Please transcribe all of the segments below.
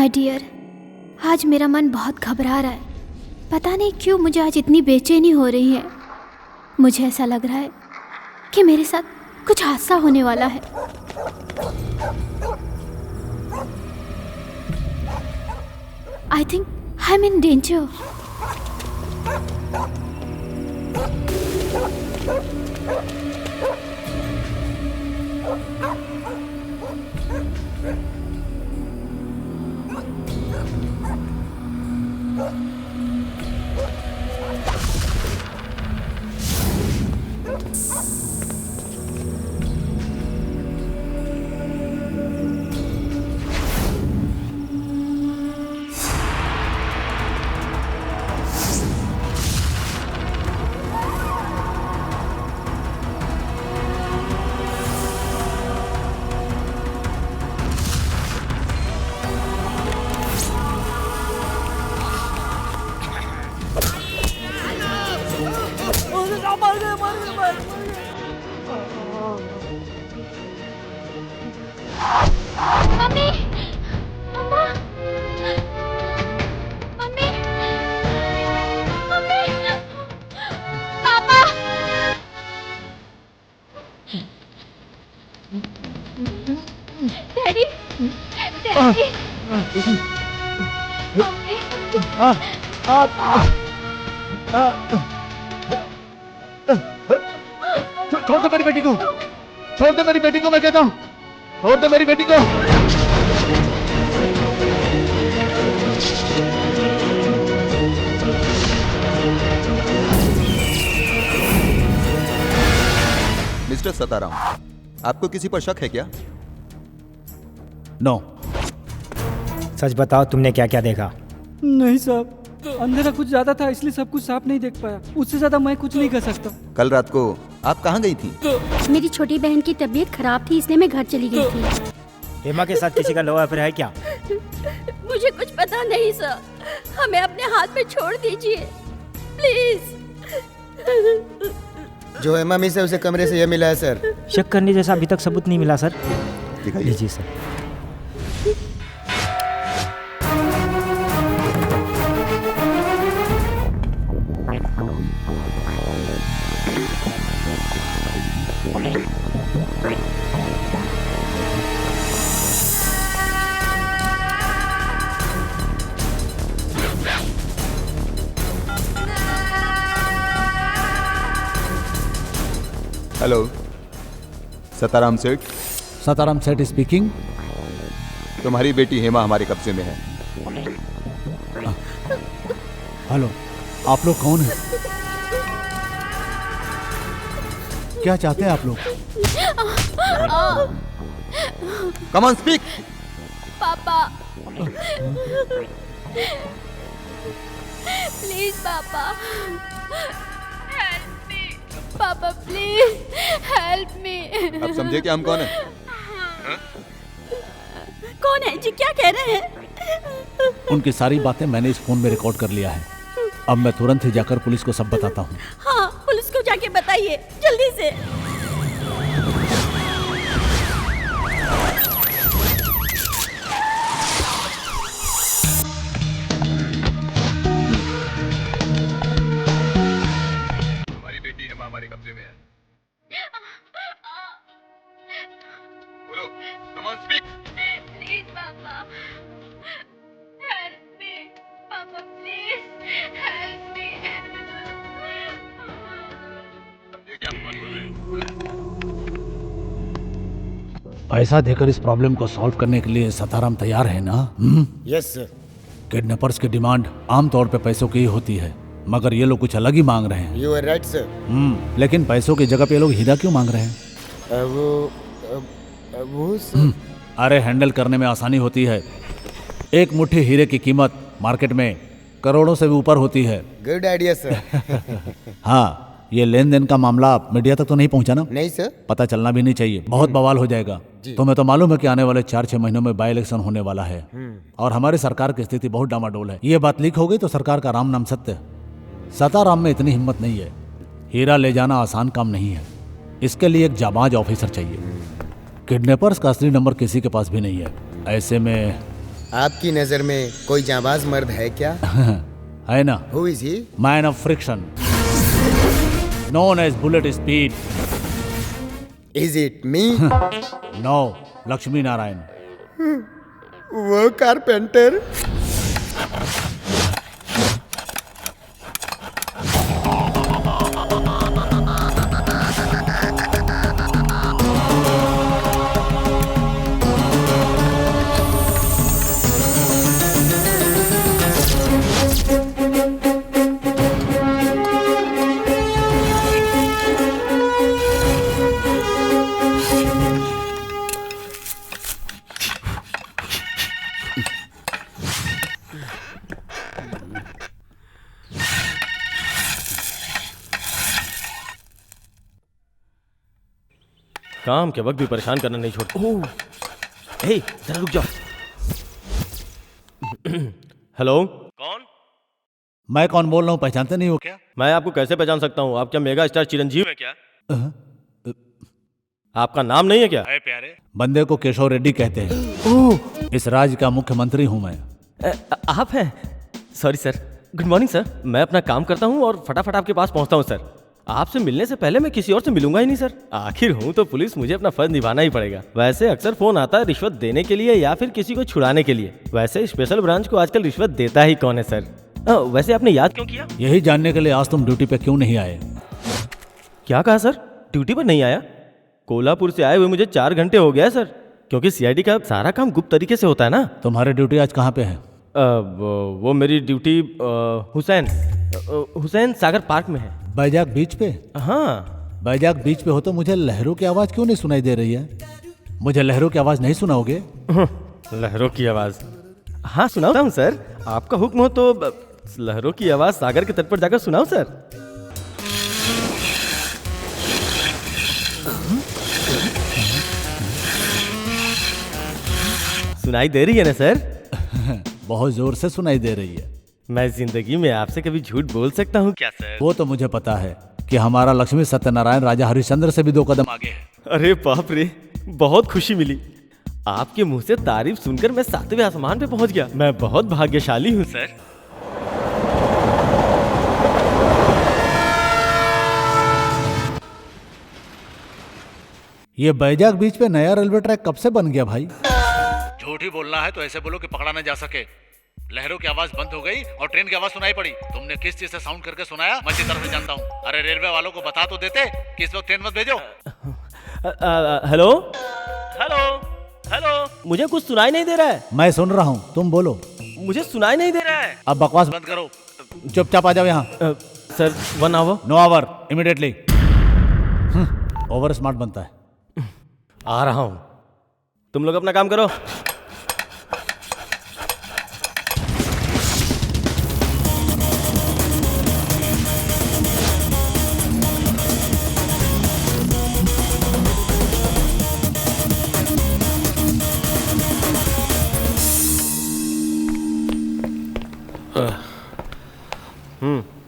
My dear, आज मेरा मन बहुत घबरा रहा है। पता नहीं क्यों मुझे आज इतनी बेचैनी हो रही है। मुझे ऐसा लग रहा है कि मेरे साथ कुछ हादसा होने वाला है। I think I am in danger. Mummy, mumma, mummy, mummy, papa. Daddy, daddy, छोड़ दो मेरी बेटी को, छोड़ दो मेरी बेटी को, मैं कहता हूँ, छोड़ दो मेरी बेटी को। मिस्टर सताराम, आपको किसी पर शक है क्या? नो। सच बताओ, तुमने क्या क्या देखा? नहीं साहब, अंधेरा कुछ ज्यादा था इसलिए सब कुछ साफ नहीं देख पाया। उससे ज्यादा मैं कुछ नहीं कर सकता। कल रात को आप कहाँ गई थी? मेरी छोटी बहन की तबीयत खराब थी इसलिए मैं घर चली गई थी। हेमा के साथ किसी का लव अफेयर है क्या? मुझे कुछ पता नहीं सर, हमें अपने हाथ में छोड़ दीजिए प्लीज। जो हेमा मिस है उसे कमरे से यह मिला है सर। शक करने जैसा अभी तक सबूत नहीं मिला सर। दिखाइए। लीजिए सर। हेलो, सताराम सेठ। सताराम सेठ स्पीकिंग। तुम्हारी बेटी हेमा हमारे कब्जे में है। हेलो, आप लोग कौन हैं? क्या चाहते हैं आप लोग? Come on speak. पापा प्लीज, पापा हेल्प मी। पापा प्लीज हेल्प मी। आप समझे कि हम कौन हैं? कौन है जी, क्या कह रहे हैं? उनकी सारी बातें मैंने इस फोन में रिकॉर्ड कर लिया है। अब मैं तुरंत ही जाकर पुलिस को सब बताता हूँ। हाँ, पुलिस को जाके बताइए जल्दी से। हमारी बेटी हेमा हमारे कब्जे में है। बोलो, कम ऑन स्पीक। प्लीज पापा हेल्प मी। पापा प्लीज हेल्प मी। समझे कि हम कौन बोल रहे हैं? पैसा देकर इस प्रॉब्लम को सॉल्व करने के लिए सताराम तैयार है ना? Yes sir. किडनैपर्स की डिमांड आमतौर पे पैसों की ही होती है, मगर ये लोग कुछ अलग ही मांग रहे हैं। You are right sir. लेकिन पैसों की जगह पे ये लोग हीरा क्यों मांग रहे हैं? वो सर। अरे हैंडल करने में आसानी होती है। एक मुट्ठी हीरे की कीमत मार्केट में करोड़ों से भी ऊपर होती है। Good idea sir. हाँ, ये लेन देन का मामला मीडिया तक तो नहीं पहुंचा ना? नहीं सर। पता चलना भी नहीं चाहिए, बहुत बवाल हो जाएगा। तुम्हें तो मालूम है कि आने वाले 4-6 महीनों में बाई इलेक्शन होने वाला है और हमारी सरकार की स्थिति बहुत डामाडोल है। ये बात लीक हो गई तो सरकार का राम नाम सत्य। सताराम में इतनी हिम्मत नहीं है। हीरा ले जाना आसान काम नहीं है, इसके लिए एक जाबाज ऑफिसर चाहिए। किडनैपर्स का असली नंबर किसी के पास भी नहीं है। ऐसे में आपकी नजर में कोई जाबाज मर्द है क्या? है ना, who is he? Man of friction, known as bullet speed. Is it me? No, Lakshmi Narayan. वो कारपेंटर? काम के वक्त भी परेशान करना नहीं छोड़ता। ओह, हे, जरा रुक जाओ। हेलो, कौन? मैं कौन बोल रहा हूँ, पहचानते नहीं हो क्या? मैं आपको कैसे पहचान सकता हूँ? आप क्या मेगा स्टार चिरंजीव है क्या? आपका नाम नहीं है क्या? अरे प्यारे, बंदे को केशव रेड्डी कहते हैं। इस राज्य का मुख्यमंत्री हूँ मैं। आप हैं? Sorry sir, good morning sir. मैं अपना काम करता हूँ और फटाफट आपके पास पहुँचता हूँ सर। आपसे मिलने से पहले मैं किसी और से मिलूंगा ही नहीं सर। आखिर हूँ तो पुलिस, मुझे अपना फर्ज निभाना ही पड़ेगा। वैसे अक्सर फोन आता है रिश्वत देने के लिए या फिर किसी को छुड़ाने के लिए। वैसे स्पेशल ब्रांच को आजकल रिश्वत देता ही कौन है सर? वैसे आपने याद क्यों किया? यही जानने के लिए आज तुम ड्यूटी पे क्यों नहीं आए। क्या कहा सर? ड्यूटी पर नहीं आया? कोल्हापुर से आए हुए मुझे 4 घंटे हो गया सर, क्योंकि सीआईडी का सारा काम गुप्त तरीके से होता है ना। तुम्हारी ड्यूटी आज कहाँ पे है? वो मेरी ड्यूटी हुसैन सागर पार्क में है। बैजाक बीच पे? हाँ। बैजाक बीच पे हो तो मुझे लहरों की आवाज क्यों नहीं सुनाई दे रही है? मुझे लहरों की आवाज नहीं सुनाओगे? लहरों की आवाज? हाँ सुनाता हूँ सर, आपका हुक्म हो तो लहरों की आवाज सागर के तट पर जाकर सुनाओ सर। सुनाई दे रही है ना सर? बहुत जोर से सुनाई दे रही है। मैं जिंदगी में आपसे कभी झूठ बोल सकता हूँ क्या सर? वो तो मुझे पता है कि हमारा लक्ष्मी सत्यनारायण राजा हरिश्चंद्र से भी 2 कदम आगे है। अरे बाप रे, बहुत खुशी मिली। आपके मुंह से तारीफ सुनकर मैं 7वें आसमान पे पहुंच गया। मैं बहुत भाग्यशाली हूँ सर। ये बैजाक बीच पे नया रेलवे ट्रैक कब से बन गया भाई? झूठ ही बोलना है तो ऐसे बोलो कि पकड़ा न जा सके। लहरों की आवाज बंद हो गई और ट्रेन की आवाज सुनाई पड़ी। तुमने किस चीज से साउंड करके सुनाया मैं अच्छी तरह से जानता हूँ। अरे रेलवे वालों को बता तो देते कि इस वक्त ट्रेन मत भेजो। हेलो हेलो हेलो, मुझे कुछ सुनाई नहीं दे रहा है। मैं सुन रहा हूँ, तुम बोलो। मुझे सुनाई नहीं दे रहा है। अब बकवास बंद करो, चुपचाप आ जाओ यहाँ। Sir 1 hour? No hour, immediately. Over smart बनता है। आ रहा हूँ, तुम लोग अपना काम करो।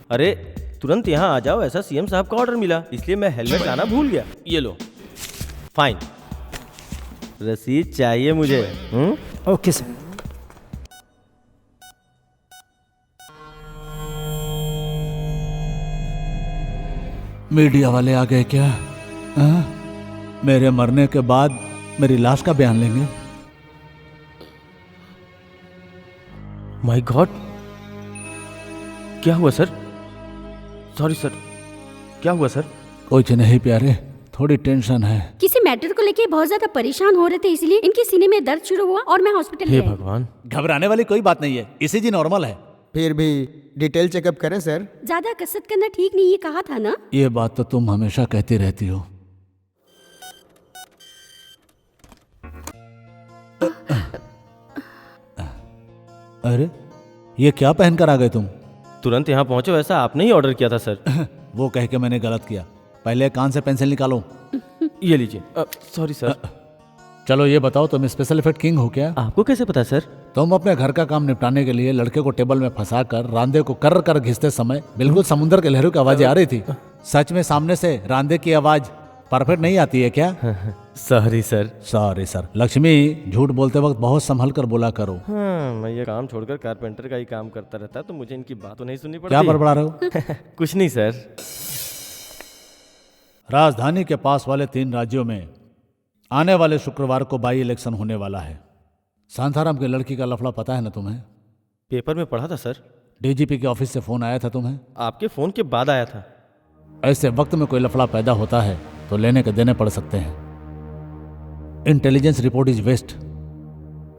अरे तुरंत यहाँ आ जाओ, ऐसा सीएम साहब का ऑर्डर मिला, इसलिए मैं हेलमेट लाना भूल गया। ये लो, फाइन। रसीद चाहिए मुझे। Okay sir. मीडिया वाले आ गए क्या? मेरे मरने के बाद मेरी लाश का बयान लेंगे? माय गॉड, क्या हुआ सर? सॉरी सर, क्या हुआ सर? कुछ नहीं प्यारे, थोड़ी टेंशन है। किसी मैटर को लेके बहुत ज्यादा परेशान हो रहे थे, इसलिए इनके सीने में दर्द शुरू हुआ और मैं हॉस्पिटल हे गई। भगवान। घबराने वाली कोई बात नहीं है, ईसीजी नॉर्मल है। फिर भी डिटेल चेकअप करें सर। ज्यादा कसरत करना ठीक नहीं, ये कहा था ना। ये बात तो तुम हमेशा कहती रहती हो। अरे ये क्या पहनकर आ गए तुम? तुरंत यहाँ पहुंचो, ऐसा आपने ही ऑर्डर किया था सर। वो कह के मैंने गलत किया। पहले कान से पेंसिल निकालो। ये लीजिए। Sorry sir. चलो ये बताओ, तुम स्पेशल इफेक्ट किंग हो क्या? आपको कैसे पता सर? तुम अपने घर का काम निपटाने के लिए लड़के को टेबल में फंसाकर रांदे को कर कर घिसते समय बिल्कुल समुद्र के लहरों की आवाजें आ रही थी। सच में सामने से रांदे की आवाज परफेक्ट नहीं आती है क्या? Sorry sir. Sorry sir. Lakshmi, झूठ बोलते वक्त बहुत संभल कर बोला करो। हाँ, मैं ये काम छोड़कर कारपेंटर का ही काम करता रहता तो मुझे इनकी बात तो नहीं सुननी पड़ती। क्या बड़बड़ा रहे हो? कुछ नहीं सर। राजधानी के पास वाले 3 राज्यों में आने वाले शुक्रवार को बाई इलेक्शन होने वाला है। शांताराम की लड़की का लफड़ा पता है ना तुम्हें? पेपर में पढ़ा था सर। डीजीपी के ऑफिस से फोन आया था तुम्हें? आपके फोन के बाद आया था। ऐसे वक्त में कोई लफड़ा पैदा होता है तो लेने के देने पड़ सकते हैं। Intelligence report is waste.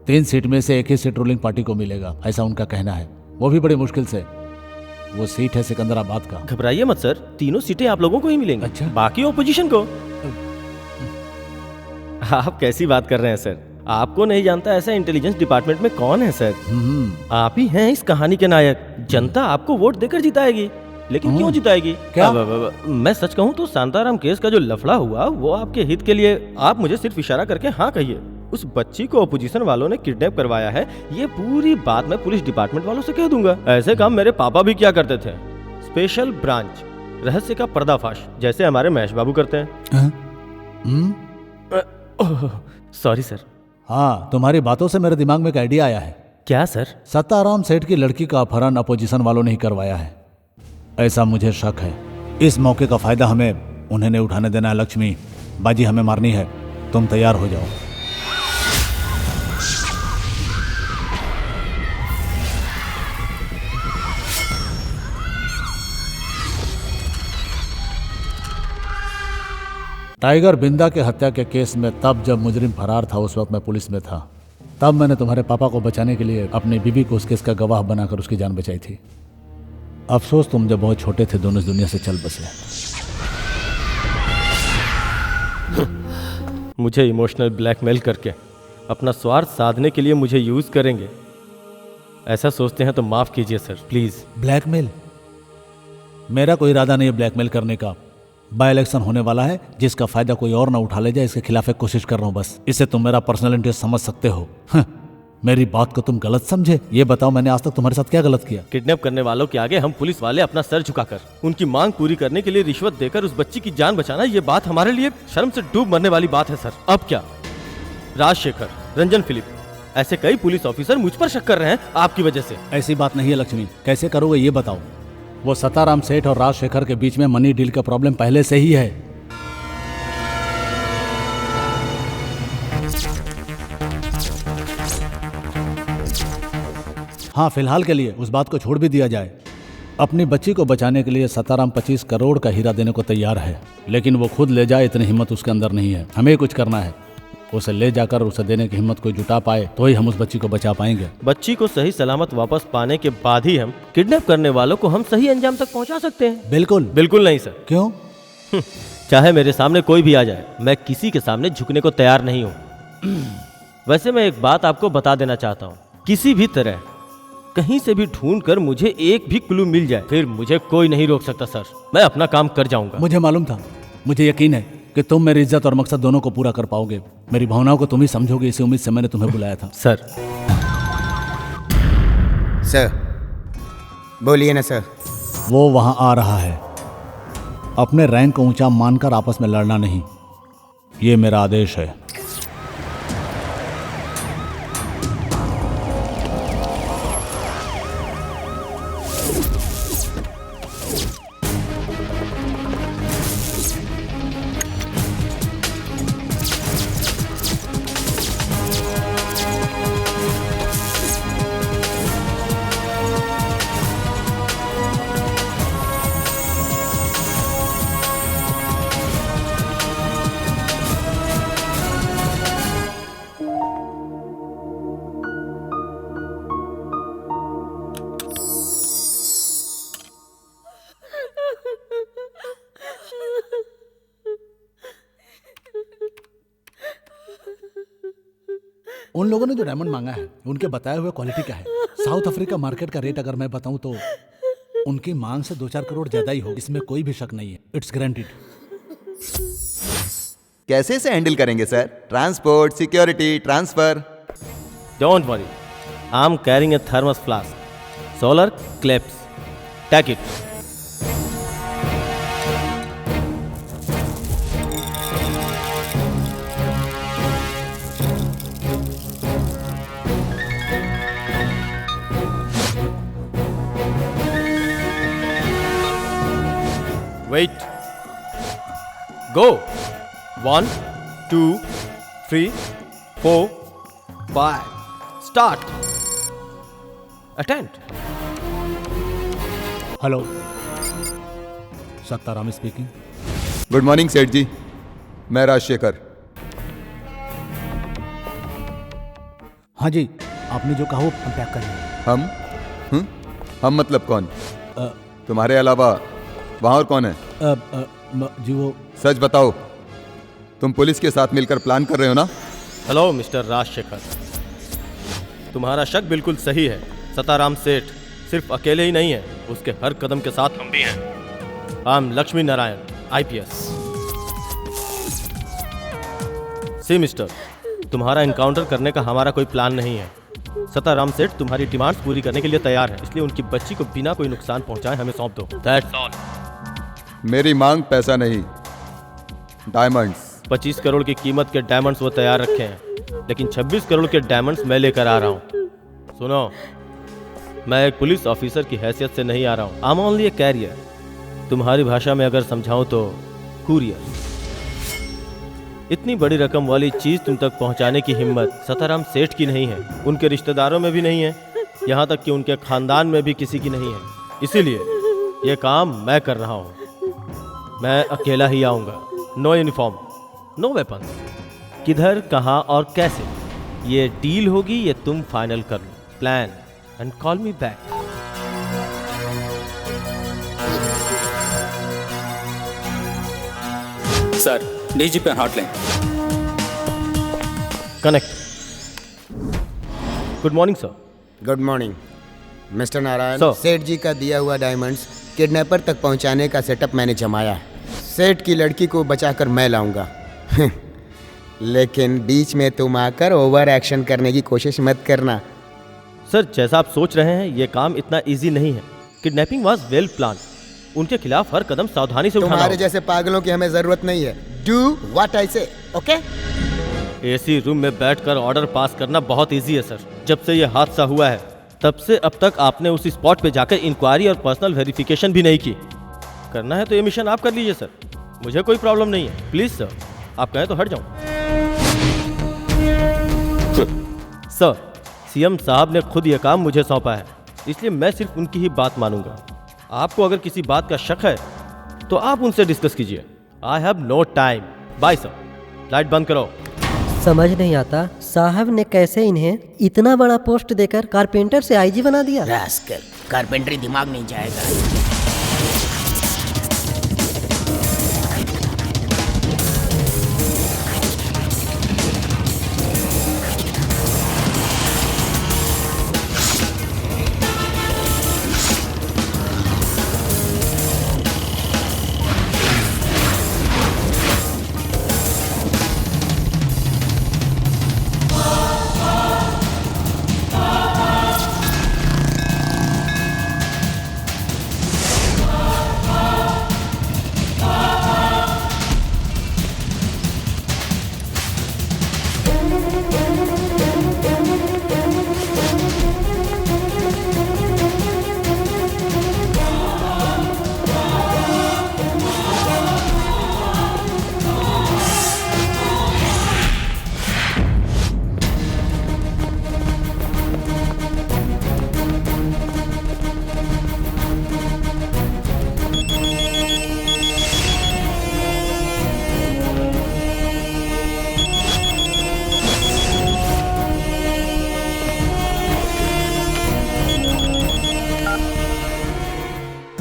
3 seat में से 1 ही सीट रूलिंग पार्टी को मिलेगा, ऐसा उनका कहना है, वो भी बड़ी मुश्किल से। वो सीट है सिकंदराबाद का। घबराइए मत सर, 3 सीटें आप लोगों को ही मिलेंगी। अच्छा। बाकी ओपोजिशन को। आप कैसी बात कर रहे हैं सर? आपको नहीं जानता ऐसा इंटेलिजेंस डिपार्टमेंट में कौन है सर? आप ही हैं इस कहानी के नायक। जनता आपको वोट देकर जिताएगी। लेकिन क्यों जिताएगी? क्या? मैं सच कहूं तो शांताराम केस का जो लफड़ा हुआ वो आपके हित के लिए। आप मुझे सिर्फ इशारा करके हाँ कहिए। उस बच्ची को अपोजिशन वालों ने किडनैप करवाया है, ये पूरी बात मैं पुलिस डिपार्टमेंट वालों से कह दूंगा। ऐसे काम मेरे पापा भी क्या करते थे। स्पेशल ब्रांच, रहस्य का पर्दाफाश, जैसे हमारे महेश बाबू करते हैं। Sorry sir. हाँ, तुम्हारी बातों से मेरे दिमाग में एक आइडिया आया है। क्या सर? सत्ताराम सेठ की लड़की का अपहरण अपोजिशन वालों ने ही करवाया है, ऐसा मुझे शक है। इस मौके का फायदा हमें उन्हें नहीं उठाने देना है। लक्ष्मी, बाजी हमें मारनी है, तुम तैयार हो जाओ। टाइगर बिंदा के हत्या के केस में तब जब मुजरिम फरार था उस वक्त मैं पुलिस में था। तब मैंने तुम्हारे पापा को बचाने के लिए अपनी बीवी को उस केस का गवाह बनाकर उसकी जान बचाई थी। अफसोस तुम जब बहुत छोटे थे दोनों इस दुनिया से चल बसे। मुझे इमोशनल ब्लैकमेल करके अपना स्वार्थ साधने के लिए मुझे यूज करेंगे, ऐसा सोचते हैं तो माफ कीजिए सर, प्लीज। ब्लैकमेल? मेरा कोई इरादा नहीं है ब्लैकमेल करने का। बाय इलेक्शन होने वाला है, जिसका फायदा कोई और ना उठा ले जाए, इसके खिलाफ एक कोशिश कर रहा हूं बस। इससे तुम मेरा पर्सनल इंटरेस्ट समझ सकते हो। मेरी बात को तुम गलत समझे? ये बताओ मैंने आज तक तुम्हारे साथ क्या गलत किया? किडनैप करने वालों के आगे हम पुलिस वाले अपना सर झुकाकर उनकी मांग पूरी करने के लिए रिश्वत देकर उस बच्ची की जान बचाना, ये बात हमारे लिए शर्म से डूब मरने वाली बात है सर। अब क्या राजशेखर, रंजन फिलिप, ऐसे कई पुलिस ऑफिसर मुझ पर शक कर रहे हैं आपकी वजह से। ऐसी बात नहीं है लक्ष्मी, कैसे करोगे ये बताओ। वो सताराम सेठ और राजशेखर के बीच में मनी डील का प्रॉब्लम पहले से ही है। हाँ, फिलहाल के लिए उस बात को छोड़ भी दिया जाए। अपनी बच्ची को बचाने के लिए सताराम 25 करोड़ का हीरा देने को तैयार है, लेकिन वो खुद ले जाए इतनी हिम्मत उसके अंदर नहीं है। हमें कुछ करना है, उसे ले जाकर उसे देने की हिम्मत कोई जुटा पाए तो ही हम उस बच्ची को बचा पाएंगे। बच्ची को सही सलामत वापस पाने के बाद ही हम किडनैप करने वालों को हम सही अंजाम तक पहुंचा सकते हैं। बिल्कुल। बिल्कुल नहीं सर। क्यों? चाहे मेरे सामने कोई भी आ जाए, मैं किसी के सामने झुकने को तैयार नहीं हूँ। वैसे मैं एक बात आपको बता देना चाहता हूँ, किसी भी तरह कहीं से भी ढूंढ कर मुझे एक भी क्लू मिल जाए, फिर मुझे कोई नहीं रोक सकता सर। मैं अपना काम कर जाऊंगा। मुझे मालूम था, मुझे यकीन है कि तुम मेरी इज्जत और मकसद दोनों को पूरा कर पाओगे। मेरी भावनाओं को तुम ही समझोगे, इसी उम्मीद से मैंने तुम्हें बुलाया था। सर। सर बोलिए ना सर। वो वहां आ रहा है। अपने रैंक को ऊंचा मानकर आपस में लड़ना नहीं, ये मेरा आदेश है। उन लोगों ने जो डायमंड मांगा है उनके बताए हुए क्वालिटी का है। साउथ अफ्रीका मार्केट का रेट अगर मैं बताऊं तो उनकी मांग से 2-4 करोड़ ज्यादा ही हो, इसमें कोई भी शक नहीं है। It's guaranteed. कैसे इसे हैंडल करेंगे sir? Transport, security, transfer? Don't worry, I am carrying a thermos flask, solar clips, take it. Wait, go. 1 2 3 4 5 start. Attend. Hello, Sattaram speaking. Good morning सेठ जी, मैं राजशेखर। हाँ जी, आपने जो कहा वो हम पैक कर लेंगे। हम मतलब कौन? तुम्हारे अलावा वहाँ और कौन है? जी वो सच बताओ, तुम पुलिस के साथ मिलकर प्लान कर रहे हो ना? हेलो मिस्टर राजशेखर, तुम्हारा शक बिल्कुल सही है। सताराम सेठ सिर्फ अकेले ही नहीं है, उसके हर कदम के साथ हम भी हैं। I am Lakshmi Narayan, IPS। See mister, तुम्हारा एनकाउंटर करने का हमारा कोई प्लान नहीं है। सताराम सेठ तुम्हारी डिमांड्स पूरी करने के लिए तैयार है, इसलिए उनकी बच्ची को बिना कोई नुकसान पहुंचाए हमें सौंप दो। That's all. मेरी मांग पैसा नहीं, डायमंड्स। 25 करोड़ की कीमत के डायमंड्स वो तैयार रखे हैं, लेकिन 26 करोड़ के डायमंड्स मैं लेकर आ रहा हूँ। सुनो, मैं एक पुलिस ऑफिसर की हैसियत से नहीं आ रहा हूँ। I am only a carrier. तुम्हारी भाषा में अगर समझाऊं तो कुरियर। इतनी बड़ी रकम वाली चीज तुम तक पहुंचाने की हिम्मत सताराम सेठ की नहीं है, उनके रिश्तेदारों में भी नहीं है, यहाँ तक कि उनके खानदान में भी किसी की नहीं है। इसीलिए ये काम मैं कर रहा हूँ। मैं अकेला ही आऊँगा। No uniform, no weapon. किधर, कहाँ और कैसे, ये डील होगी, ये तुम फाइनल कर लो। Plan and call me back. Sir, DGP hotline connect. Good morning sir. Good morning mister Narayan. Sir. Seth जी का दिया हुआ डायमंड्स किडनैपर तक पहुंचाने का सेटअप मैंने जमाया है। सेठ की लड़की को बचाकर मैं लाऊंगा। लेकिन बीच में तुम आकर ओवर एक्शन करने की कोशिश मत करना। सर, जैसा आप सोच रहे हैं ये काम इतना इजी नहीं है। Kidnapping was well plan. उनके खिलाफ हर कदम सावधानी से उठाना तुम्हारे होगा। जैसे पागलों की हमें जरूरत नहीं है। Do what I say, okay? AC room में बैठकर ऑर्डर पास करना बहुत इजी है सर। जब से ये हादसा हुआ है तब से अब तक आपने उसी स्पॉट पे जाकर इंक्वायरी और पर्सनल वेरिफिकेशन भी नहीं की। करना है तो ये मिशन आप कर लीजिए सर, मुझे कोई प्रॉब्लम नहीं है। प्लीज सर, आप कहें तो हट जाऊं। सर, सीएम साहब ने खुद ये काम मुझे सौंपा है, इसलिए मैं सिर्फ उनकी ही बात मानूंगा। आपको अगर किसी बात का शक है तो आप उनसे डिस्कस कीजिए। I have no time. Bye sir. Light बंद करो। समझ नहीं आता साहब ने कैसे इन्हें इतना बड़ा पोस्ट देकर कारपेंटर से आईजी बना दिया। रास्कल, कारपेंटरी दिमाग नहीं जाएगा।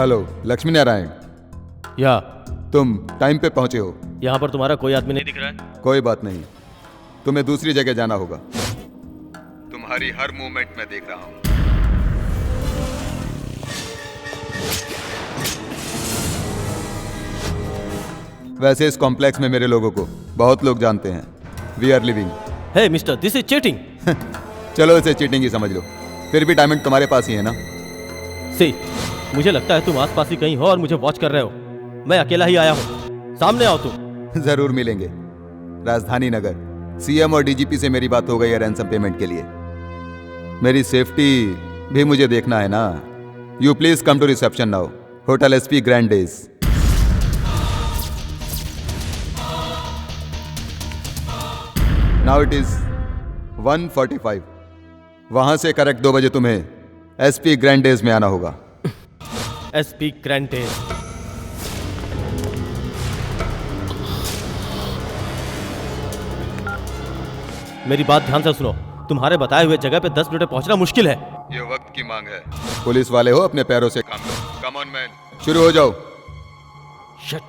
हेलो लक्ष्मी नारायण। या तुम टाइम पे पहुंचे हो? यहाँ पर तुम्हारा कोई आदमी नहीं दिख रहा है। कोई बात नहीं, तुम्हें दूसरी जगह जाना होगा। तुम्हारी हर मूवमेंट में देख रहा हूं। वैसे इस कॉम्प्लेक्स में मेरे लोगों को बहुत लोग जानते हैं। We are living. Hey mister, this is cheating. चलो इसे चीटिंग ही समझ लो, फिर भी डायमंड तुम्हारे पास ही है ना? सी, मुझे लगता है तुम आसपास ही कहीं हो और मुझे वॉच कर रहे हो। मैं अकेला ही आया हूँ, सामने आओ तुम। जरूर मिलेंगे। राजधानी नगर सीएम और डीजीपी से मेरी बात हो गई है रैंसम पेमेंट के लिए। मेरी सेफ्टी भी मुझे देखना है ना। You please come to reception now. Hotel SP grand days. Now it is 1:45। वहां से करेक्ट 2 बजे तुम्हें एसपी ग्रैंड डेज में आना होगा। SP grand days. मेरी बात ध्यान से सुनो, तुम्हारे बताए हुए जगह पे 10 मिनट में पहुंचना मुश्किल है। ये वक्त की मांग है। पुलिस वाले हो, अपने पैरों से काम लो। कम ऑन मैन, शुरू हो जाओ। Shit.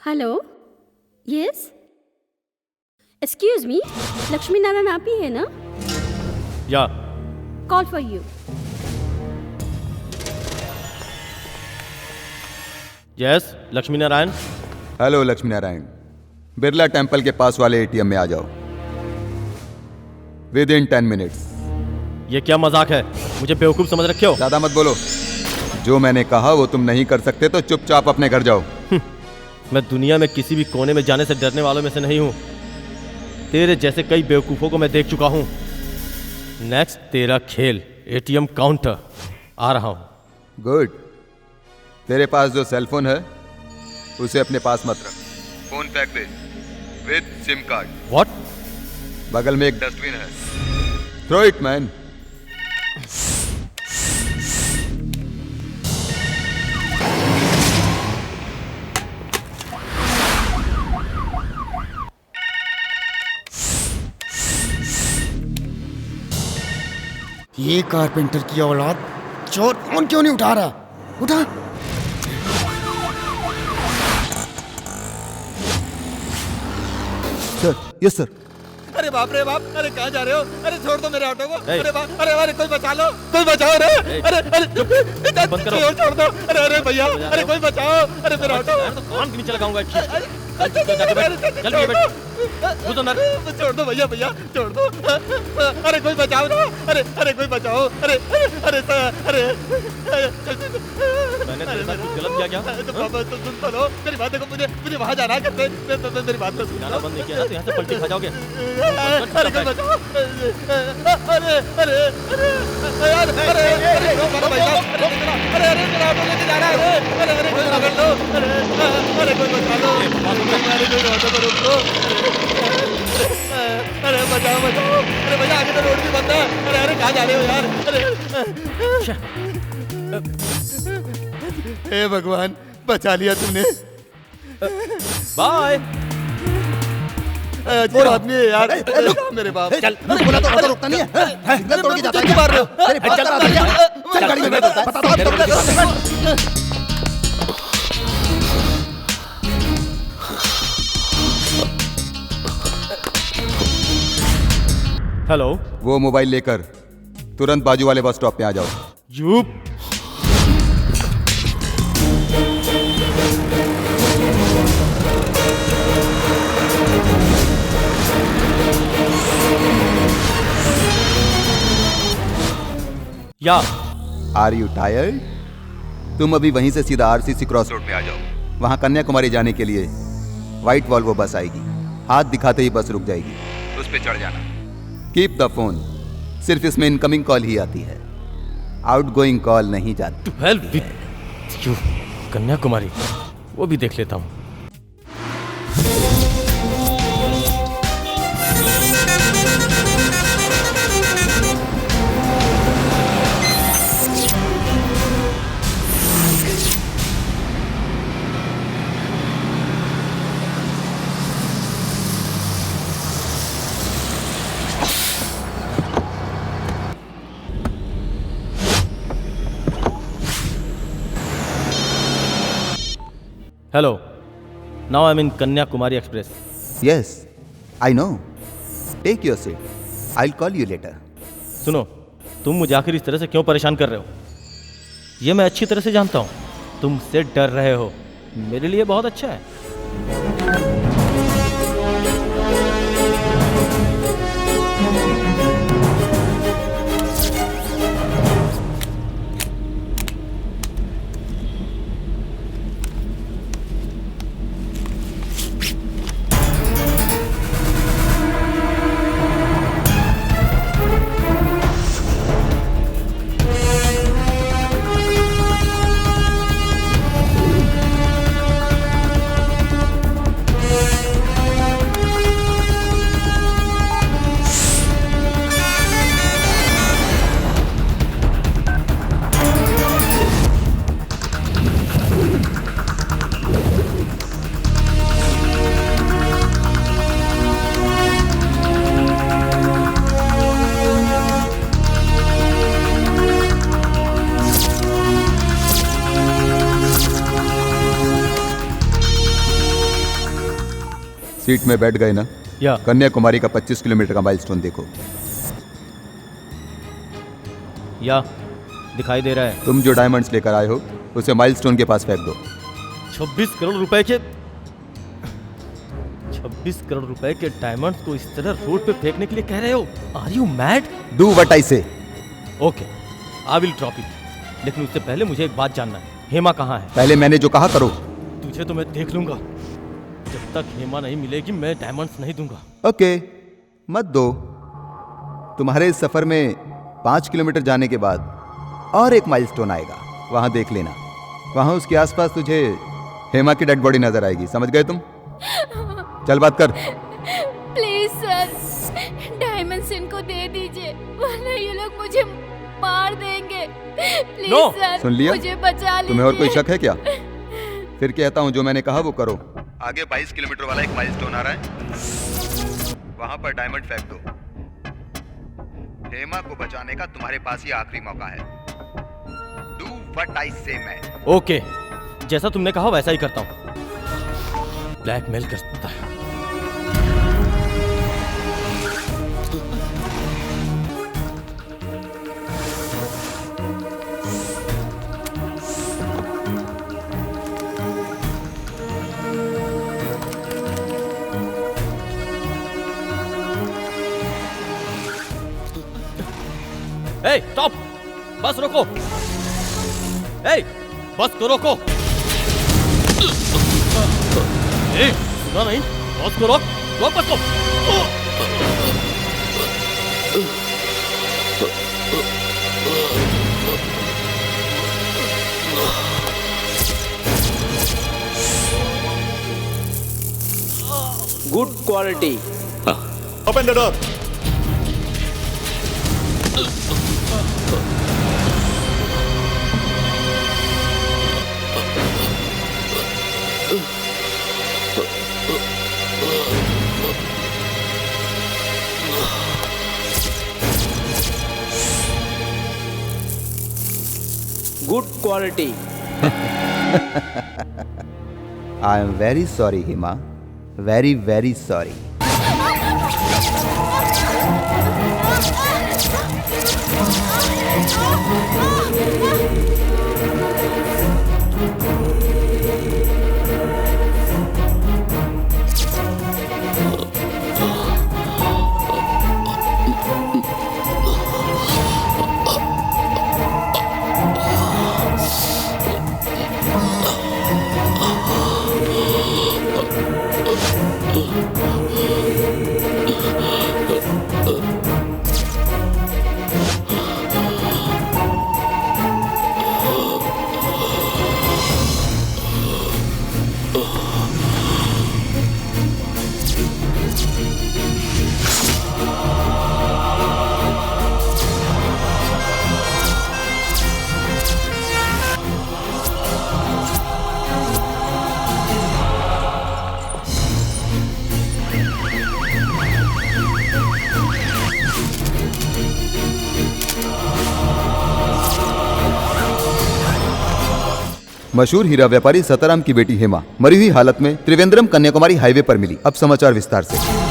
Hello, yes, excuse me, Lakshmi Narayan आप ही है ना? या। Call for you. Yes, Lakshmi Narayan. Hello Lakshmi Narayan, Birla temple के पास वाले एटीएम में आ जाओ विद इन 10 मिनट्स। ये क्या मजाक है? मुझे बेवकूफ समझ रखे हो? ज्यादा मत बोलो। जो मैंने कहा वो तुम नहीं कर सकते तो चुपचाप अपने घर जाओ। मैं दुनिया में किसी भी कोने में जाने से डरने वालों में से नहीं हूं। तेरे जैसे कई बेवकूफों को मैं देख चुका हूं। नेक्स्ट तेरा खेल एटीएम काउंटर। आ रहा हूं। गुड। तेरे पास जो सेल फोन है उसे अपने पास मत रख। फोन फेंक दे विद सिम कार्ड। व्हाट? बगल में एक डस्टबिन है, थ्रो इट मैन। ये कारपेंटर की औलाद, चोर फोन क्यों नहीं उठा रहा? उठा। Sir, yes sir. अरे बाप रे बाप, अरे कहाँ जा रहे हो? अरे छोड़ दो मेरे ऑटो को। अरे बाप, अरे कोई बचा लो, कोई बचाओ रे। अरे बंद करो। छोड़ दो। अरे भैया, अरे कोई बचाओ। अरे मेरा ऑटो। कान के नीचे लगाऊंगा। छोड़ दो भैया, भैया छोड़ दो। अरे कोई बचाओ ना। अरे कोई बचाओ। अरे मैंने तेरे साथ कुछ गलत किया क्या? तो बाबा तो सुन तो लो मेरी बात। देखो मुझे वहां जाना है। मेरी बात तो गाना बंद नहीं किया ना तो यहाँ से पलटी खा जाओगे। अरे कोई बचाओ। अरे मेरा ऑटो लेके जा रहा है। अरे कोई पकड़ लो। अरे कोई बचा लो। अरे कोई ऑटो को रोक लो। अरे बचाओ। अरे भैया आगे तो रोड भी बंद है। अरे कहाँ जा रहे हो यार? हे भगवान, बचा लिया तुमने। बाय। चोर आदमी है यार। मेरे बाप। चल, बोला तो ऑटो रुकता नहीं है। सिग्नल तोड़ के जाता है। क्यों मार रहे हो? चल गाड़ी में बैठ। हेलो। वो मोबाइल लेकर तुरंत बाजू वाले बस स्टॉप पे आ जाओ। Yup. Yeah. Are you tired? तुम अभी वहीं से सीधा आरसीसी क्रॉस रोड पे आ जाओ। वहां कन्याकुमारी जाने के लिए व्हाइट वॉल्वो बस आएगी। हाथ दिखाते ही बस रुक जाएगी, उस पे चढ़ जाना। कीप द फोन, सिर्फ इसमें इनकमिंग कॉल ही आती है, आउटगोइंग कॉल नहीं जाती। कन्याकुमारी वो भी देख लेता हूँ। Hello, now I am in Kanyakumari express. Yes, I know. Take your seat, I will call you later. सुनो, तुम मुझे आखिर इस तरह से क्यों परेशान कर रहे हो? ये मैं अच्छी तरह से जानता हूँ, तुम मुझसे डर रहे हो। मेरे लिए बहुत अच्छा है। सीट में बैठ गए ना? या कन्याकुमारी का 25 किलोमीटर का माइलस्टोन देखो। या दिखाई दे रहा है। तुम जो डायमंड्स लेकर आए हो उसे माइलस्टोन के पास फेंक दो। 26 करोड़ रुपए के 26 करोड़ रुपए के डायमंड्स को इस तरह रोड पे फेंकने के लिए कह रहे हो? Are you mad? Do what I say. Okay, I will drop it, लेकिन उससे पहले मुझे एक बात जानना है। हेमा कहाँ है? पहले मैंने जो कहा करो। तुझे तो मैं देख लूंगा। जब तक हेमा नहीं मिलेगी मैं डायमंड्स नहीं दूंगा। ओके, मत दो। तुम्हारे इस सफर में 5 किलोमीटर जाने के बाद और एक माइलस्टोन आएगा, वहां देख लेना। वहां उसके आसपास तुझे हेमा की डेड बॉडी नजर आएगी। समझ गए तुम? चल बात कर। प्लीज सर, डायमंड्स इनको दे दीजिए, वरना ये लोग मुझे मार देंगे। Please No! सर, सुन लिया? मुझे बचा लीजिए। तुम्हें और कोई शक है क्या? फिर कहता हूं जो मैंने कहा वो करो। आगे 22 किलोमीटर वाला एक माइलस्टोन आ रहा है, वहां पर डायमंड फेंक दो। हेमा को बचाने का तुम्हारे पास ही आखिरी मौका है। डू व्हाट आई से मैन। ओके, जैसा तुमने कहा वैसा ही करता हूं। ब्लैकमेल कर सकता है। ए, स्टॉप! बस रोको! ए, बस को रोको! ए, सुना नहीं? बस को रोक! रोक बस को! Good quality. Open the door. Good quality. I am very sorry Hema, very very sorry. मशहूर हीरा व्यापारी सताराम की बेटी हेमा मरी हुई हालत में त्रिवेंद्रम कन्याकुमारी हाईवे पर मिली। अब समाचार विस्तार से।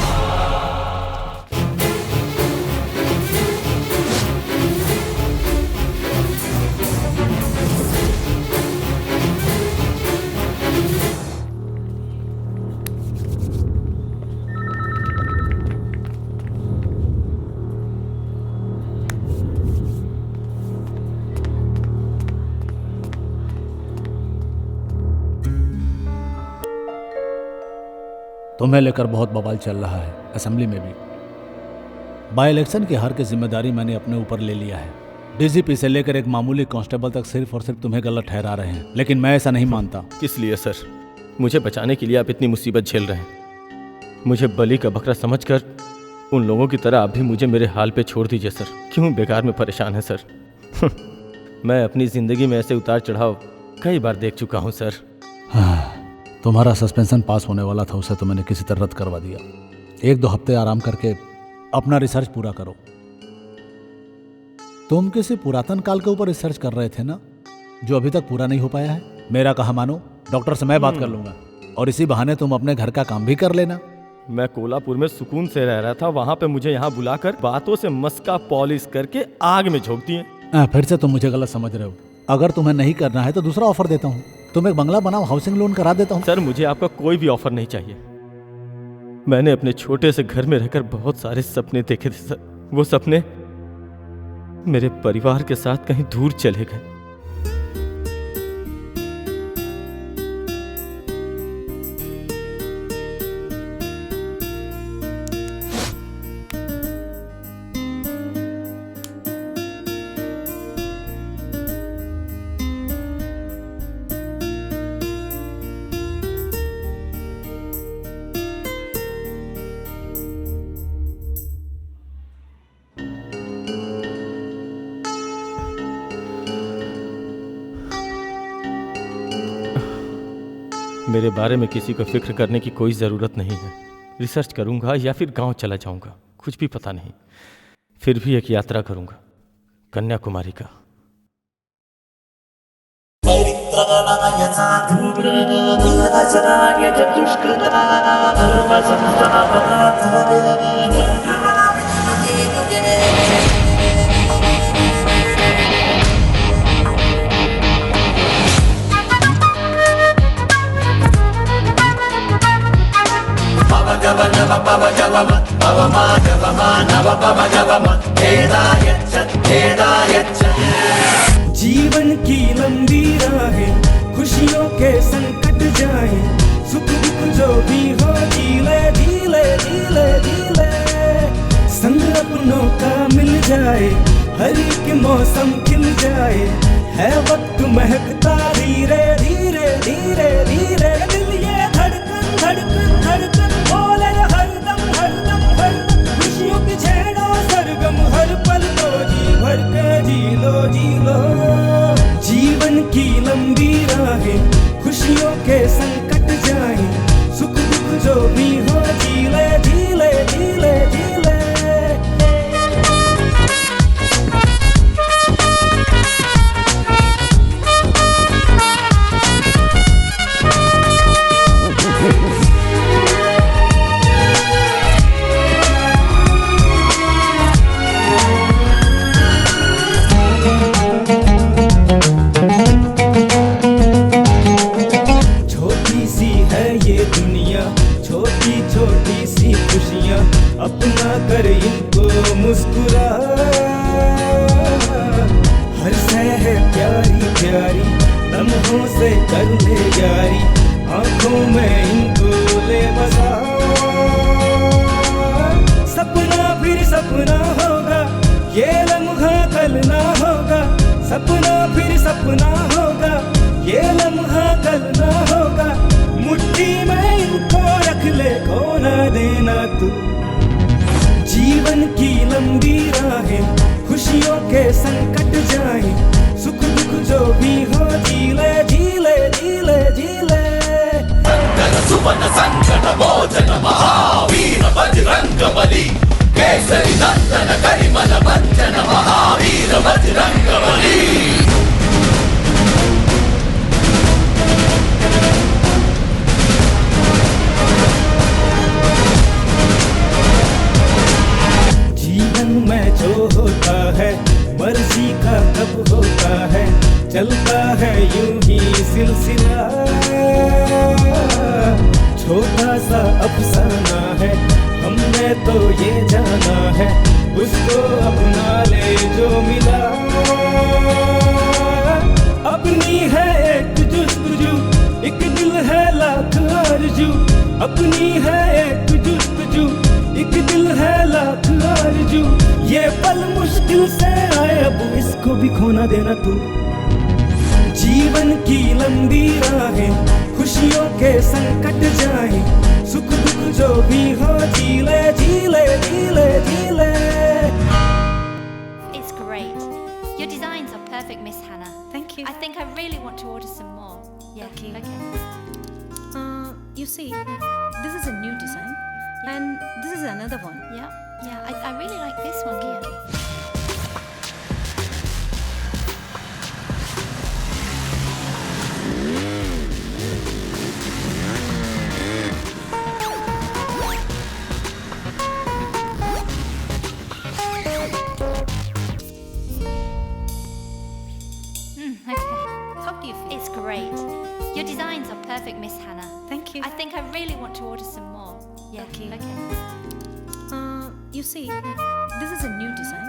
तुम्हें लेकर बहुत बवाल चल रहा है असेंबली में भी। बाई इलेक्शन की हार की जिम्मेदारी मैंने अपने ऊपर ले लिया है। डीजीपी से लेकर एक मामूली कांस्टेबल तक सिर्फ और सिर्फ तुम्हें गलत ठहरा रहे हैं, लेकिन मैं ऐसा नहीं मानता। किस लिए सर? मुझे बचाने के लिए आप इतनी मुसीबत झेल रहे हैं। मुझे बलि का बकरा समझकर उन लोगों की तरह आप भी मुझे मेरे हाल पे छोड़ दीजिए सर। क्यों बेकार में परेशान है सर? मैं अपनी जिंदगी में ऐसे उतार चढ़ाव कई बार देख चुका हूँ सर। तुम्हारा सस्पेंशन पास होने वाला था, उसे तो मैंने किसी तरह रद्द करवा दिया। 1-2 हफ्ते आराम करके अपना रिसर्च पूरा करो। तुम किसी पुरातन काल के ऊपर रिसर्च कर रहे थे ना, जो अभी तक पूरा नहीं हो पाया है। मेरा कहा मानो, डॉक्टर से मैं बात कर लूंगा और इसी बहाने तुम अपने घर का काम भी कर लेना। मैं कोल्हापुर में सुकून से रह रहा था, वहां पे मुझे यहाँ बुलाकर बातों से मस्का पॉलिश करके आग में झोंक दिए। फिर से तुम मुझे गलत समझ रहे हो। अगर तुम्हें नहीं करना है तो दूसरा ऑफर देता हूँ। तुम एक बंगला बनाओ, हाउसिंग लोन करा देता हूँ। सर मुझे आपका कोई भी ऑफर नहीं चाहिए। मैंने अपने छोटे से घर में रहकर बहुत सारे सपने देखे थे सर। वो सपने मेरे परिवार के साथ कहीं दूर चले गए। मेरे बारे में किसी को फिक्र करने की कोई ज़रूरत नहीं है। रिसर्च करूंगा या फिर गांव चला जाऊंगा, कुछ भी पता नहीं। फिर भी एक यात्रा करूंगा कन्याकुमारी का। जीवन की लंबी राहें, खुशियों के संकट जाए, सुख दुख जो भी हो जीले जीले जीले जीले। संग अपनों का मिल जाए, हर एक मौसम खिल जाए, है वक्त महकता धीरे धीरे धीरे धीरे। दिल ये धड़कन धड़कन धड़कन बोले हरदम हरदम हरदम। खुशियों की छेड़ो सरगम हर पल को जी भर के जी लो। जीवन की लंबी राहें, खुशियों के संकट जाए, सुख दुख जो भी हो जीले जीले जीले जीले। अपना कर इनको मुस्कुरा, हर सह है प्यारी प्यारी, लम्हों से कर ले यारी, आंखों में इनको ले बसा। सपना फिर सपना होगा, ये लम्हा कल ना होगा। सपना फिर सपना होगा, ये लम्हा कल ना होगा। मुट्ठी में इनको रख ले, खो ना देना तू। जीवन की लंबी राहें, खुशियों के संकट जाए, सुख दुख जो भी हो जीले जीले जीले जीले। सुवर्ण संकट मोचन महावीर बजरंग बली, केसरी नंदन करिमल बंचन महावीर बजरंग बली। चलता है यूं ही सिलसिला, छोटा सा अफसाना है, हमने तो ये जाना है, उसको अपना ले जो मिला। अपनी है एक जुस्तजू, एक दिल है लाख आरज़ू, अपनी है एक जुस्तजू, एक दिल है लाख आरज़ू। ये पल मुश्किल से आए, अब इसको भी खोना देना तू। जीवन की लंबी राहें, खुशियों के संकट जाए, सुख दुख जो भी हो जीले जीले जीले जीले। It's great. Your designs are perfect, Miss Hannah. Thank you. I think I really want to order some more. Yeah. Okay. You see, this is a new design, and this is another one. Yeah. I really like this one here. How do you feel? It's great. Your designs are perfect, Miss Hannah. Thank you. I think I really want to order some more. Yeah. Okay. You see, this is a new design,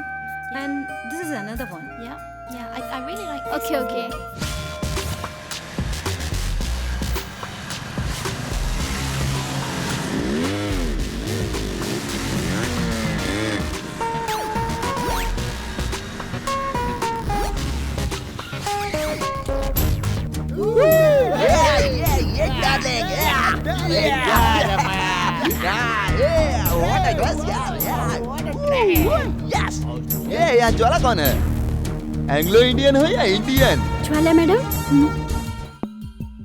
and this is another one. Yeah. I really like this Okay, one. okay. यहाँ ज्वाला कौन है? Anglo Indian हो या Indian? ज्वाला madam,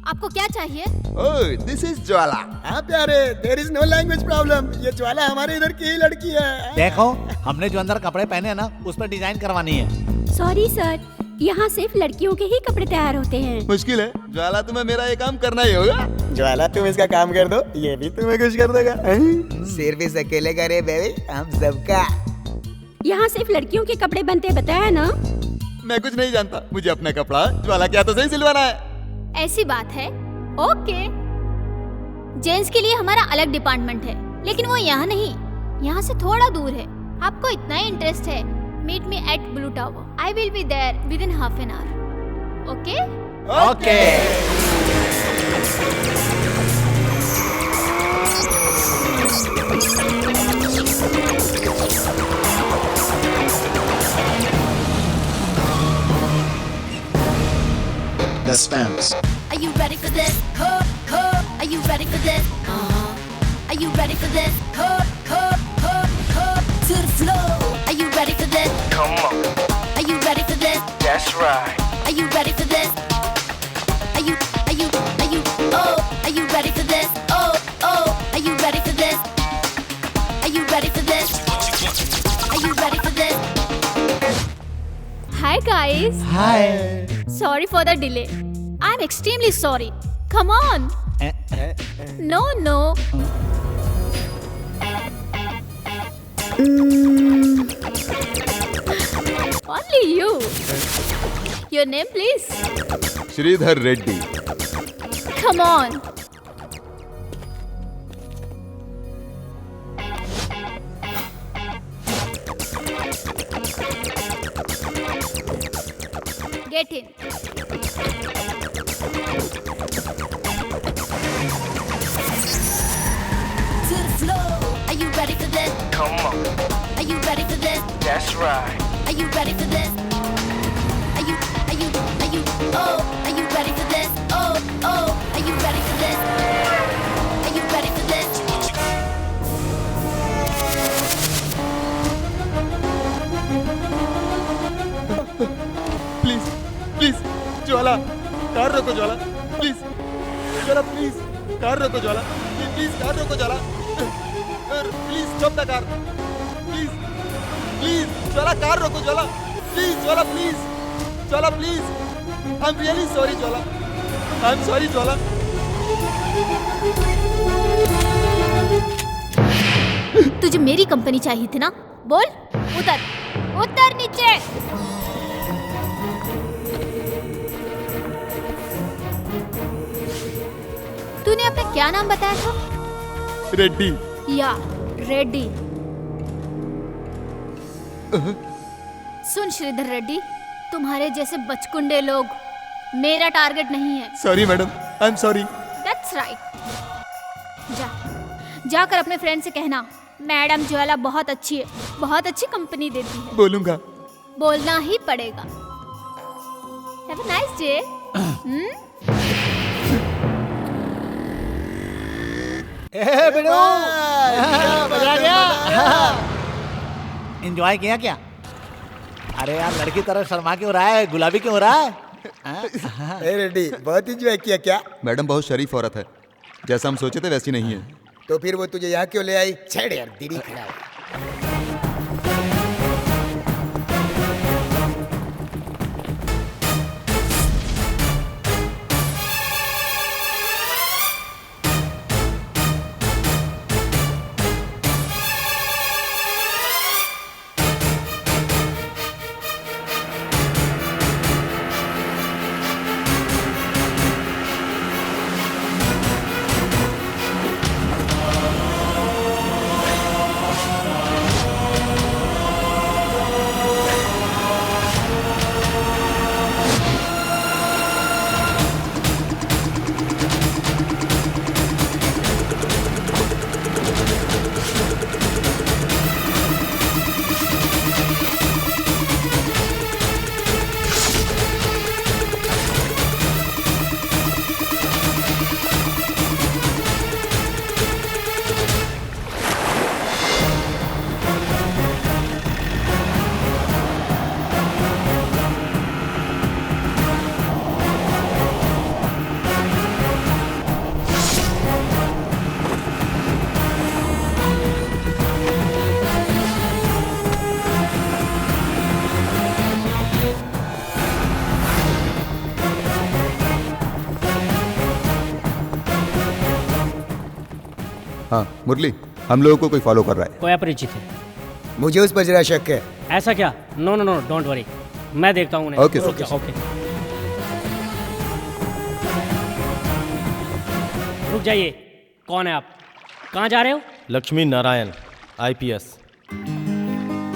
आपको क्या चाहिए? Oh, this is Jwala. हाँ प्यारे, there is no language problem. ये ज्वाला हमारे इधर की ही लड़की है। देखो, हमने जो अंदर कपड़े पहने हैं ना, उस पर डिजाइन करवानी है। सॉरी सर, यहाँ सिर्फ लड़कियों के ही कपड़े तैयार होते हैं। मुश्किल है ज्वाला, तुम्हें मेरा ये काम करना ही होगा। ज्वाला तुम इसका काम कर दो, ये भी तुम्हें खुश कर देगा। सिर्फ इस अकेले करे बेबी, हम सबका। यहाँ सिर्फ लड़कियों के कपड़े बनते बताया ना। मैं कुछ नहीं जानता, मुझे अपना कपड़ा ज्वाला क्या तो सही सिलवाना है। ऐसी बात है? ओके। जेंट्स के लिए हमारा अलग डिपार्टमेंट है, लेकिन वो यहाँ नहीं, यहाँ से थोड़ा दूर है। आपको इतना ही इंटरेस्ट है, meet me at blue tower. I will be there within half an hour. Okay? Okay. The spams. Are you ready for this? Are you ready for this? Are you ready for this? To the floor. Are you ready for this? Come on. Are you ready for this? That's right. Are you ready for this? Are you ready for this? Are you ready for this? Are you ready for this? Are you ready for this? Hi guys. Hi. Sorry for the delay. I'm extremely sorry. Come on. No. Only you. Your name, please? Sridhar Reddy. Come on. Get in. To the floor. Are you ready for this? Come on. Are you ready for this? That's right. Are you ready for this? Are you ready for this? Are you ready for this? Are you ready for this? Please Jwala, car रोको Jwala, please Jwala, please car रोको Jwala, please car रोको Jwala, please stop the car, please Jwala, car रोको Jwala, please Jwala, please I am really sorry Jwala, I am sorry Jwala. तुझे मेरी company चाहिए थी ना? बोल, उतर नीचे। तूने अपना क्या नाम बताया था? रेड्डी। या रेड्डी। सुन श्रीधर रेड्डी, तुम्हारे जैसे बचकुंडे लोग मेरा टारगेट नहीं है। Sorry madam, I am sorry. That's right. जाकर अपने फ्रेंड से कहना मैडम ज्वाला बहुत अच्छी है, बहुत अच्छी कंपनी देती है। बोलूंगा। बोलना ही पड़ेगा। Have a nice day. मजा आ गया। एंजॉय किया क्या? अरे यार, लड़की तरह शर्मा क्यों रहा है, गुलाबी क्यों हो रहा है? रेड्डी, बहुत एंजॉय किया क्या? मैडम बहुत शरीफ औरत है, जैसा हम सोचे थे वैसी नहीं है। तो फिर वो तुझे यहाँ क्यों ले आई? छेड़ यार, दीदी खड़ा है। हाँ मुरली, हम लोगों को कोई फॉलो कर रहा है। कोई अपरिचित है। मुझे उस पर जरा शक है। ऐसा क्या? No no no, don't worry, मैं देखता हूँ उन्हें। Okay okay okay. रुक जाइए, कौन है आप? कहाँ जा रहे हो? लक्ष्मी नारायण, IPS।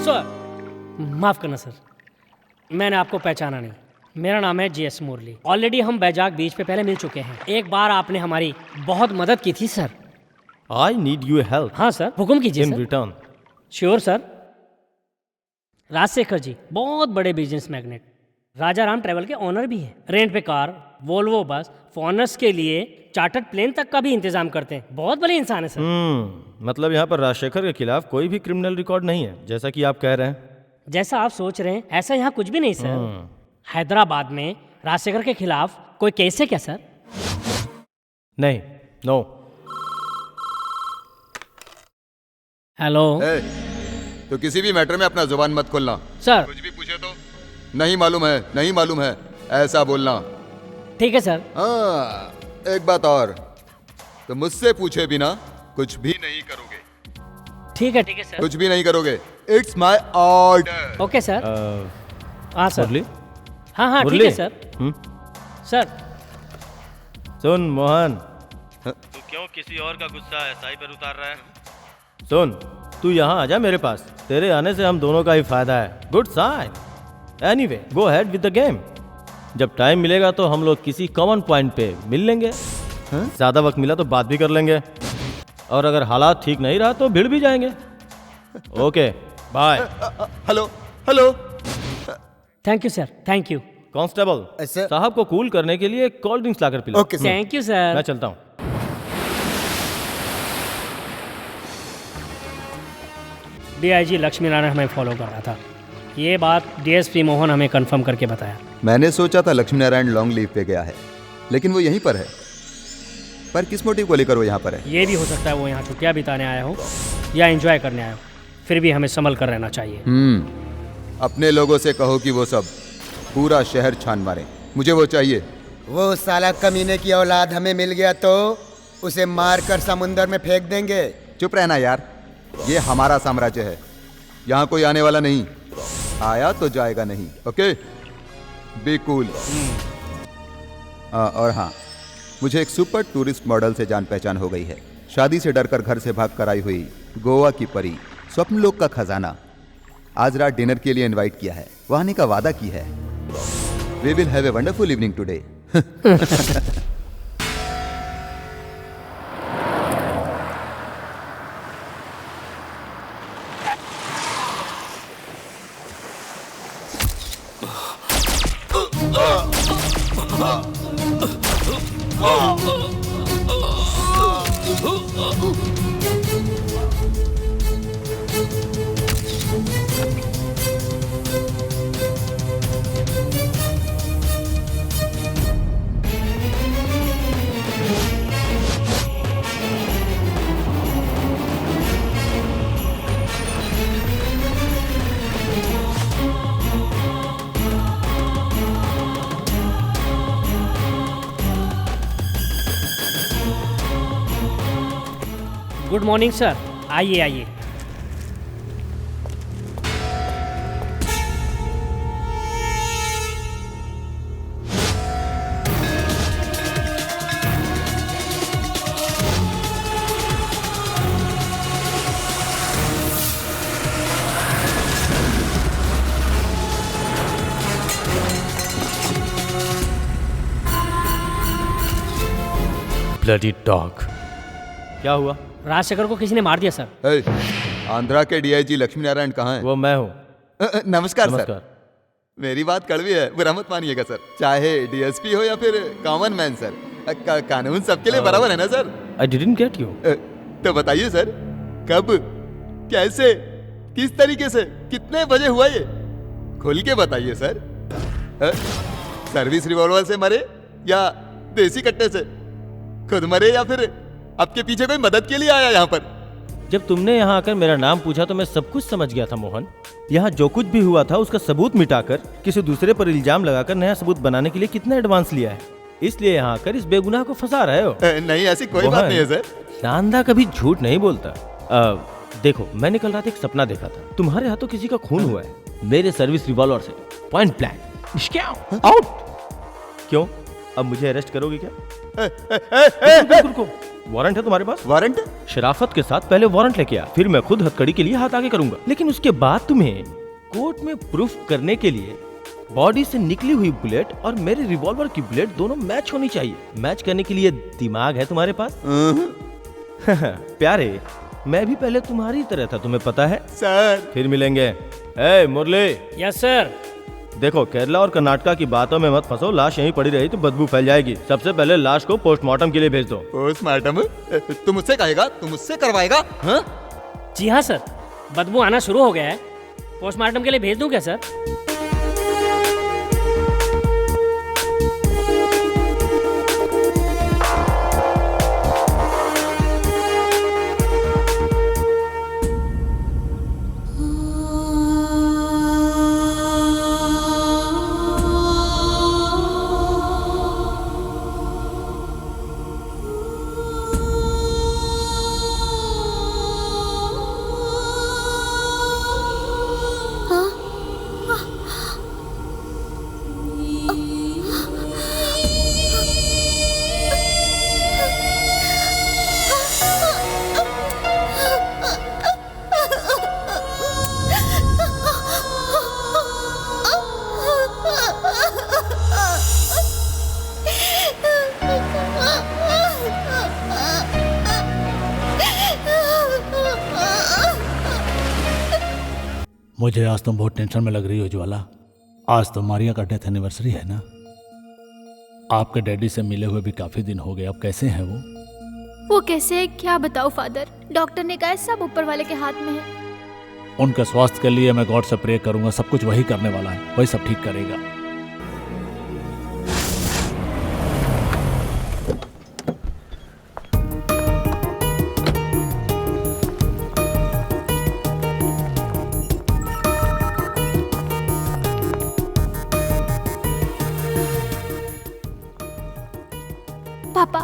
सर, माफ करना सर, मैंने आपको पहचाना नहीं। मेरा नाम है JS मुरली। ऑलरेडी हम बैजाग बीच पे पहले मिल चुके हैं। एक बार आपने हमारी बहुत मदद की थी sir. I need your help। हाँ सर, हुक्म कीजिए In sir. return। Sure sir. Rajashekhar ji बहुत बड़े business magnet, Raja Ram travel के ओनर भी हैं। रेंट पे कार, वोल्वो बस, फॉरनर्स के लिए चार्टर्ड प्लेन तक का भी इंतजाम करते हैं। बहुत बड़े इंसान है सर। मतलब यहाँ पर राजशेखर के खिलाफ कोई भी क्रिमिनल रिकॉर्ड नहीं है, जैसा कि आप कह रहे हैं। जैसा आप सोच रहे हैं ऐसा यहाँ कुछ भी नहीं सर। हैदराबाद में राजशेखर के खिलाफ कोई केस है क्या सर? नहीं, नो। हेलो। तो किसी भी मैटर में अपना जुबान मत खोलना सर। कुछ भी पूछे तो नहीं मालूम है, नहीं मालूम है, ऐसा बोलना। ठीक है सर। हाँ, एक बात और, तो मुझसे पूछे बिना कुछ भी नहीं करोगे। ठीक है सर। कुछ भी नहीं करोगे। It's my order. Okay sir. हाँ सर। मुरली? हाँ ठीक है सर। सर सुन मोहन, तू क्यों किसी और का गुस्सा SI पर उतार रहा है? सुन, तू यहाँ आ जा मेरे पास, तेरे आने से हम दोनों का ही फायदा है। Good sign. Anyway, go ahead with the game. जब टाइम मिलेगा तो हम लोग किसी कॉमन पॉइंट पे मिल लेंगे। ज्यादा वक्त मिला तो बात भी कर लेंगे, और अगर हालात ठीक नहीं रहा तो भिड़ भी जाएंगे। Okay bye. Hello hello. Thank you sir, thank you. Constable साहब को कूल करने के लिए कोल्ड ड्रिंक्स लाकर पिला। Okay sir. Thank you sir. मैं चलता हूँ। DIG लक्ष्मी नारायण हमें फॉलो कर रहा था। ये बात DSP मोहन हमें कंफर्म करके बताया। मैंने सोचा था लक्ष्मी नारायण लॉन्ग लीव पे गया है, लेकिन वो यहीं पर है। पर किस मोटिव को लेकर वो यहाँ पर है? ये भी हो सकता है वो यहाँ छुट्टियाँ बिताने आया हो या एंजॉय करने आया हो। फिर भी हमें संभल कर रहना चाहिए। अपने लोगों से कहो कि वो सब पूरा शहर छान मारे, मुझे वो चाहिए। वो साला कमीने की औलाद हमें मिल गया तो उसे मारकर समुंदर में फेंक देंगे। चुप रहना यार, ये हमारा साम्राज्य है, यहाँ कोई आने वाला नहीं, आया तो जाएगा नहीं। Okay, be cool. और हाँ, मुझे एक सुपर टूरिस्ट मॉडल से जान पहचान हो गई है। शादी से डरकर घर से भाग कर आई हुई गोवा की परी, स्वप्न लोक का खजाना, आज रात डिनर के लिए इनवाइट किया है, वहां आने का वादा की है। We will have a wonderful evening today. Good morning sir, आइए आइए। Bloody dog. क्या हुआ? राजशेखर को किसी ने मार दिया सर। आंध्रा के डीआईजी लक्ष्मी नारायण कहाँ हैं? वो मैं हूँ। नमस्कार सर। मेरी बात कड़वी है, बुरा मत मानिएगा सर। चाहे डीएसपी हो या फिर कॉमन मैन सर, कानून सबके लिए बराबर है ना sir? I didn't get you. तो बताइए सर, कब, कैसे, किस तरीके से, कितने बजे हुआ ये? खुल के बताइए सर। सर्विस रिवॉल्वर से मरे या देसी कट्टे से? खुद मरे या फिर आपके पीछे कोई मदद के लिए आया यहाँ पर? जब तुमने यहाँ आकर मेरा नाम पूछा तो मैं सब कुछ समझ गया था मोहन। यहाँ जो कुछ भी हुआ था उसका सबूत मिटाकर किसी दूसरे पर इल्जाम लगाकर नया सबूत बनाने के लिए कितना एडवांस लिया है, इसलिए यहाँ आकर इस बेगुनाह को फंसा रहे हो। नहीं, ऐसी कोई बात नहीं है सर। नांदा कभी झूठ नहीं बोलता। देखो, मैंने कल रात एक सपना देखा था, तुम्हारे हाथों किसी का खून हुआ है मेरे सर्विस रिवॉल्वर से, पॉइंट ब्लैंक। आउट। क्यों, अब मुझे अरेस्ट करोगे क्या? वारंट है तुम्हारे पास? वारंट? शराफत के साथ पहले वारंट लेके आ, फिर मैं खुद हथकड़ी के लिए हाथ आगे करूंगा। लेकिन उसके बाद तुम्हें कोर्ट में प्रूफ करने के लिए बॉडी से निकली हुई बुलेट और मेरे रिवॉल्वर की बुलेट दोनों मैच होनी चाहिए। मैच करने के लिए दिमाग है तुम्हारे पास? प्यारे, मैं भी पहले तुम्हारी तरह था, तुम्हें पता है सर। फिर मिलेंगे। मुरली। Yes sir. देखो, केरला और कर्नाटका की बातों में मत फंसो, लाश यहीं पड़ी रही तो बदबू फैल जाएगी। सबसे पहले लाश को पोस्टमार्टम के लिए भेज दो। पोस्टमार्टम? तुम मुझसे कहेगा, तुम मुझसे करवाएगा? हाँ? जी हाँ सर, बदबू आना शुरू हो गया है, पोस्टमार्टम के लिए भेज दूं क्या सर? मुझे आज तुम बहुत टेंशन में लग रही हो ज्वाला। आज तो मारिया का डेथ एनिवर्सरी है ना? आपके डैडी से मिले हुए भी काफी दिन हो गए, अब कैसे हैं वो? वो कैसे है क्या बताओ फादर, डॉक्टर ने कहा सब ऊपर वाले के हाथ में है। उनके स्वास्थ्य के लिए मैं गॉड से प्रे करूंगा, सब कुछ वही करने वाला है, वही सब ठीक करेगा। पापा,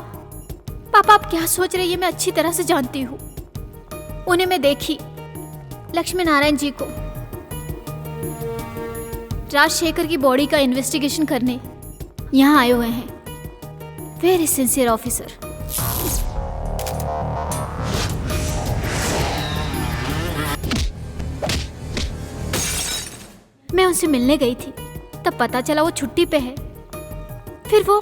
पापा आप क्या सोच रही है मैं अच्छी तरह से जानती हूँ। उन्हें मैं देखी, लक्ष्मी नारायण जी को राजशेखर की बॉडी का इन्वेस्टिगेशन करने यहाँ आए हुए हैं। Very sincere officer. मैं उनसे मिलने गई थी, तब पता चला वो छुट्टी पे है। फिर वो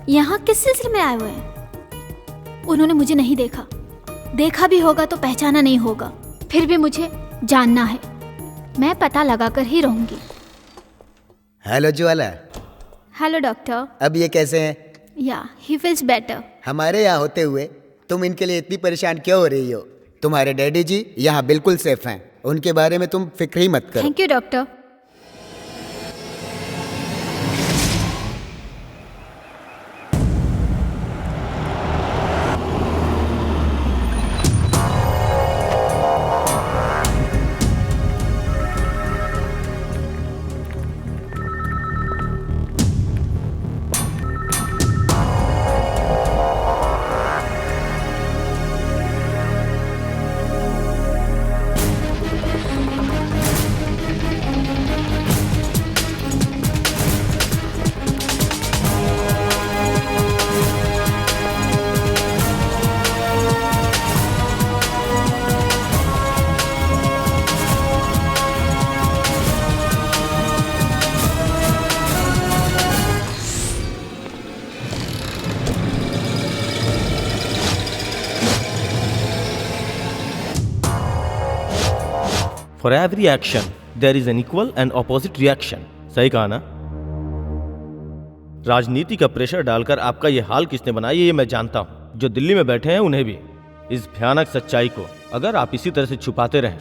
यहाँ किस सिलसिले में आए हुए हैं? उन्होंने मुझे नहीं देखा, देखा भी होगा तो पहचाना नहीं होगा। फिर भी मुझे जानना है, मैं पता लगाकर ही रहूंगी। हेलो ज्वाला। Hello doctor. अब ये कैसे हैं? या ही फील्स बेटर। हमारे यहाँ होते हुए तुम इनके लिए इतनी परेशान क्यों हो रही हो? तुम्हारे डैडी जी यहाँ बिल्कुल सेफ हैं, उनके बारे में तुम फिक्र ही मत करो। Thank you doctor. For every action, there is an equal and opposite reaction. सही कहा ना? राजनीति का प्रेशर डालकर आपका ये हाल किसने बनाया ये मैं जानता हूं। जो दिल्ली में बैठे हैं उन्हें भी। इस भयानक सच्चाई को अगर आप इसी तरह से छुपाते रहें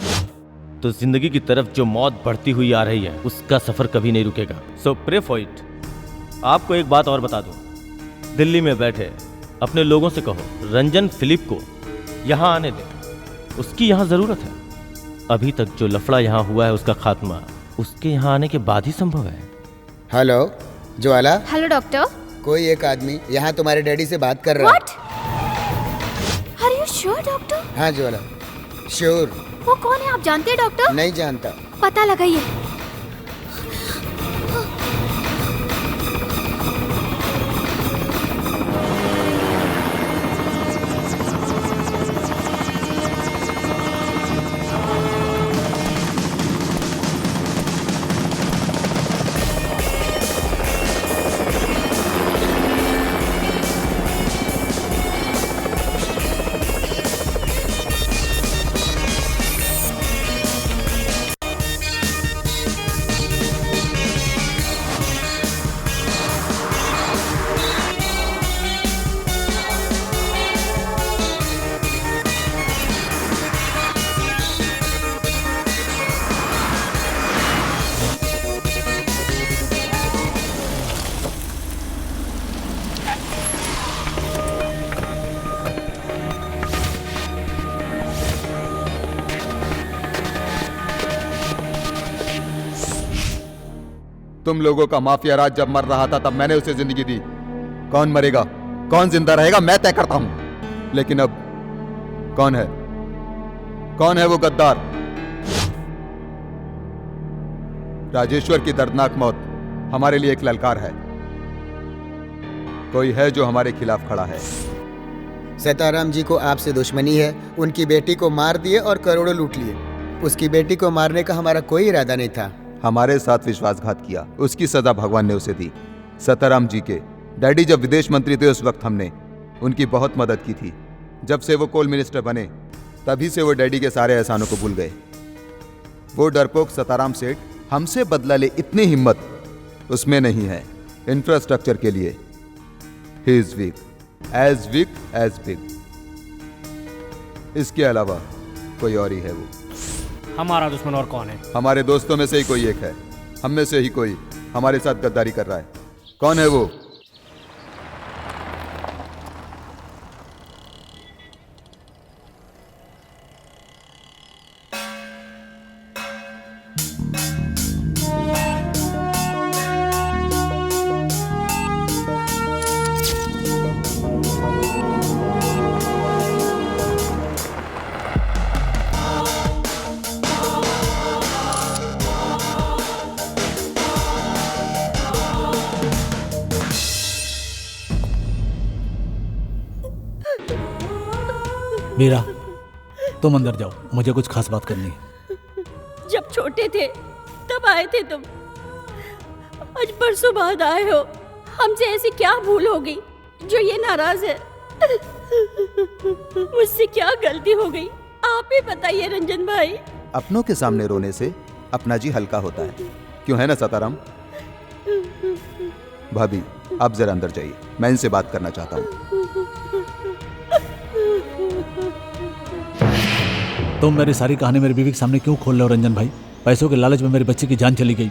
तो जिंदगी की तरफ जो मौत बढ़ती हुई आ रही है उसका सफर कभी नहीं रुकेगा। सो प्रे फॉर इट। आपको एक बात और बता दूं, दिल्ली में बैठे अपने लोगों से कहो रंजन फिलिप को यहाँ आने दें, उसकी यहाँ जरूरत है। अभी तक जो लफड़ा यहाँ हुआ है उसका खात्मा उसके यहाँ आने के बाद ही संभव है। हेलो ज्वाला। Hello doctor. कोई एक आदमी यहाँ तुम्हारे डैडी से बात कर रहा है। What? Are you sure, doctor? हाँ ज्वाला, श्योर। वो कौन है आप जानते हैं डॉक्टर? नहीं जानता। पता लगाइए। तुम लोगों का माफिया राज जब मर रहा था तब मैंने उसे जिंदगी दी। कौन मरेगा, कौन जिंदा रहेगा मैं तय करता हूं। लेकिन अब कौन है, कौन है वो गद्दार? राजेश्वर की दर्दनाक मौत हमारे लिए एक ललकार है। कोई है जो हमारे खिलाफ खड़ा है। सीताराम जी को आपसे दुश्मनी है, उनकी बेटी को मार दिए और करोड़ों लूट लिए। उसकी बेटी को मारने का हमारा कोई इरादा नहीं था। हमारे साथ विश्वासघात किया, उसकी सजा भगवान ने उसे दी। सीताराम जी के डैडी जब विदेश मंत्री थे उस वक्त हमने उनकी बहुत मदद की थी। जब से वो कोल मिनिस्टर बने तभी से वो डैडी के सारे एहसानों को भूल गए। वो डरपोक सीताराम सेठ हमसे बदला ले इतनी हिम्मत उसमें नहीं है। इंफ्रास्ट्रक्चर के लिए ही इज वीक एज बिग। इसके अलावा कोई और ही है वो। हमारा दुश्मन और कौन है? हमारे दोस्तों में से ही कोई एक है। हम में से ही कोई हमारे साथ गद्दारी कर रहा है। कौन है वो? वीरा, तुम अंदर जाओ, मुझे कुछ खास बात करनी है। जब छोटे थे तब आए थे तुम, आज परसों बाद आए हो। हमसे ऐसी क्या भूल हो गई जो ये नाराज है? मुझसे क्या गलती हो गई आप ही बताइए रंजन भाई। अपनों के सामने रोने से अपना जी हल्का होता है, क्यों है ना साताराम? भाभी, आप जरा अंदर जाइए, मैं इनसे बात करना चाहता हूँ। तुम मेरी सारी कहानी मेरी बीवी के सामने क्यों खोल रहे हो रंजन भाई? पैसों के लालच में मेरे बच्चे की जान चली गई।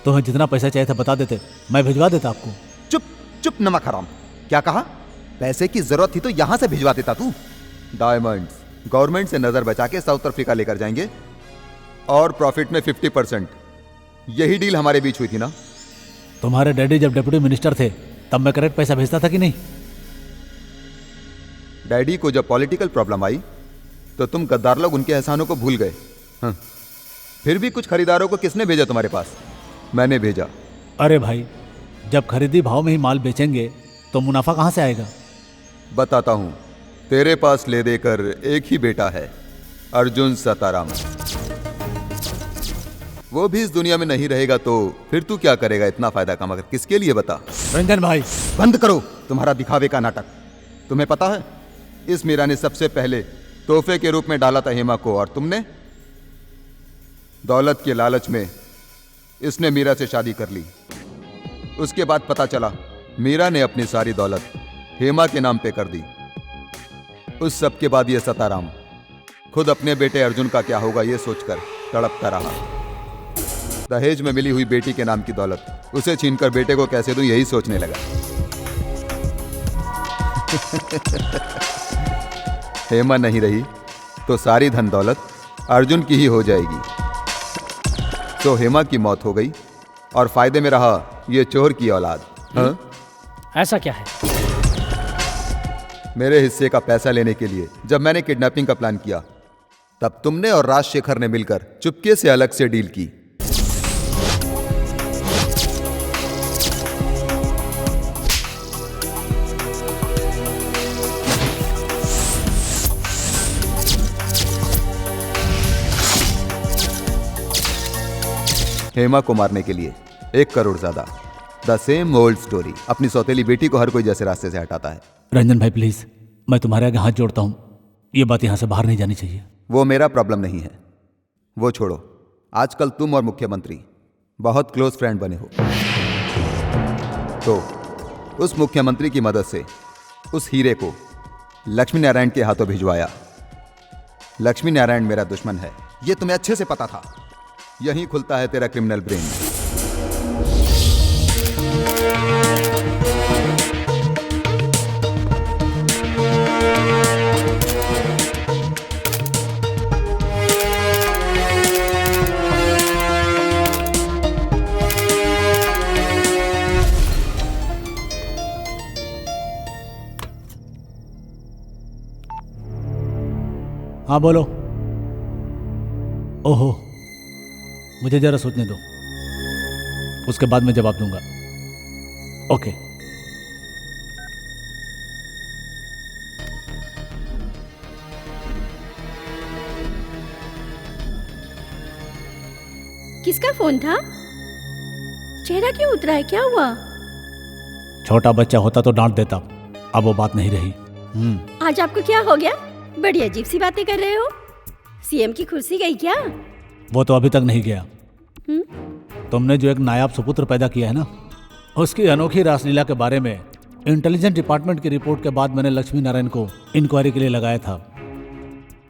तुम्हें जितना पैसा चाहिए था बता देते, मैं भिजवा देता आपको। चुप चुप नमक हराम, क्या कहा? पैसे की जरूरत थी तो यहां से भिजवा देता तू। डायमंड्स गवर्नमेंट से नजर बचा के साउथ अफ्रीका लेकर जाएंगे और प्रॉफिट में 50%। यही डील हमारे बीच हुई थी ना? तुम्हारे डैडी जब डिप्टी मिनिस्टर थे तब मैं करेक्ट पैसा भेजता था कि नहीं? डैडी को जब पॉलिटिकल प्रॉब्लम आई तो तुम गद्दार लोग उनके एहसानों को भूल गए। हाँ। फिर भी कुछ खरीदारों को किसने भेजा तुम्हारे पास? मैंने भेजा। अरे भाई, जब खरीदी भाव में ही माल बेचेंगे तो मुनाफा कहां से आएगा? बताता हूं, तेरे पास ले देकर एक ही बेटा है, अर्जुन सताराम। वो भी इस दुनिया में नहीं रहेगा तो फिर तू क्या करेगा इतना फायदा कमा कर? किसके लिए बता? रंजन भाई, बंद करो तुम्हारा दिखावे का नाटक। तुम्हें पता है इस मीरा ने सबसे पहले तोहफे के रूप में डाला था हेमा को, और तुमने दौलत के लालच में इसने मीरा से शादी कर ली। उसके बाद पता चला मीरा ने अपनी सारी दौलत हेमा के नाम पे कर दी। उस सब के बाद ये सताराम खुद अपने बेटे अर्जुन का क्या होगा ये सोचकर तड़पता रहा। दहेज में मिली हुई बेटी के नाम की दौलत उसे छीनकर बेटे को कैसे दूं यही सोचने लगा। हेमा नहीं रही तो सारी धन दौलत अर्जुन की ही हो जाएगी। तो हेमा की मौत हो गई और फायदे में रहा ये चोर की औलाद। हाँ? ऐसा क्या है? मेरे हिस्से का पैसा लेने के लिए जब मैंने किडनैपिंग का प्लान किया तब तुमने और राजशेखर ने मिलकर चुपके से अलग से डील की। हेमा को मारने के लिए 1 करोड़ ज्यादा। The same old story. अपनी सौतेली बेटी को हर कोई जैसे रास्ते से हटाता है। रंजन भाई प्लीज, मैं तुम्हारे आगे हाथ जोड़ता हूं, ये बात यहां से बाहर नहीं जानी चाहिए। वो मेरा प्रॉब्लम नहीं है, वो छोड़ो। आजकल तुम और मुख्यमंत्री बहुत क्लोज फ्रेंड बने हो, तो उस मुख्यमंत्री की मदद से उस हीरे को लक्ष्मी नारायण के हाथों भिजवाया। लक्ष्मी नारायण मेरा दुश्मन है, ये तुम्हें अच्छे से पता था। यहीं खुलता है तेरा क्रिमिनल ब्रेन। हाँ बोलो। ओहो, मुझे जरा सोचने दो, उसके बाद मैं जवाब दूंगा। ओके। किसका फोन था? चेहरा क्यों उतरा है? क्या हुआ? छोटा बच्चा होता तो डांट देता, अब वो बात नहीं रही। आज आपको क्या हो गया? बड़ी अजीब सी बातें कर रहे हो। सीएम की कुर्सी गई क्या? वो तो अभी तक नहीं गया। तुमने जो एक नायाब सुपुत्र पैदा किया है ना, उसकी अनोखी रासलीला के बारे में इंटेलिजेंस डिपार्टमेंट की रिपोर्ट के बाद मैंने लक्ष्मी नारायण को इंक्वायरी के लिए लगाया था।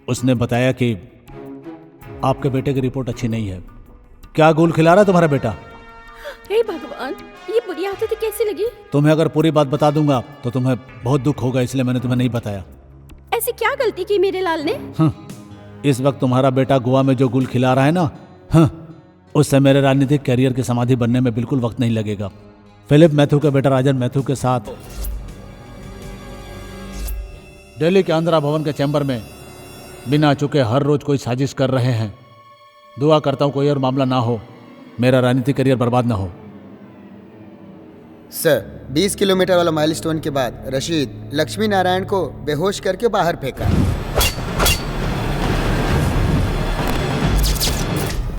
उसने बताया कि आपके बेटे की रिपोर्ट अच्छी नहीं है। क्या गोल खिला रहा है तुम्हारा बेटा? हे भगवान, ये बुरी आदत कैसे लगी? तुम्हें अगर पूरी बात बता दूंगा तो तुम्हें बहुत दुख होगा, इसलिए मैंने तुम्हें नहीं बताया। ऐसी क्या गलती की मेरे लाल ने? इस वक्त तुम्हारा बेटा गोवा में जो गुल खिला रहा है ना, उससे मेरे राजनीतिक कैरियर की समाधि बनने में बिल्कुल वक्त नहीं लगेगा। फिलिप मैथ्यू के बेटा राजन मैथ्यू के साथ दिल्ली के आंध्रा भवन के चैम्बर में बिना चुके हर रोज कोई साजिश कर रहे हैं। दुआ करता हूं कोई और मामला ना हो, मेरा राजनीतिक करियर बर्बाद ना हो। सर, 20 किलोमीटर वाला माइलस्टोन के बाद रशीद लक्ष्मी नारायण को बेहोश करके बाहर फेंका।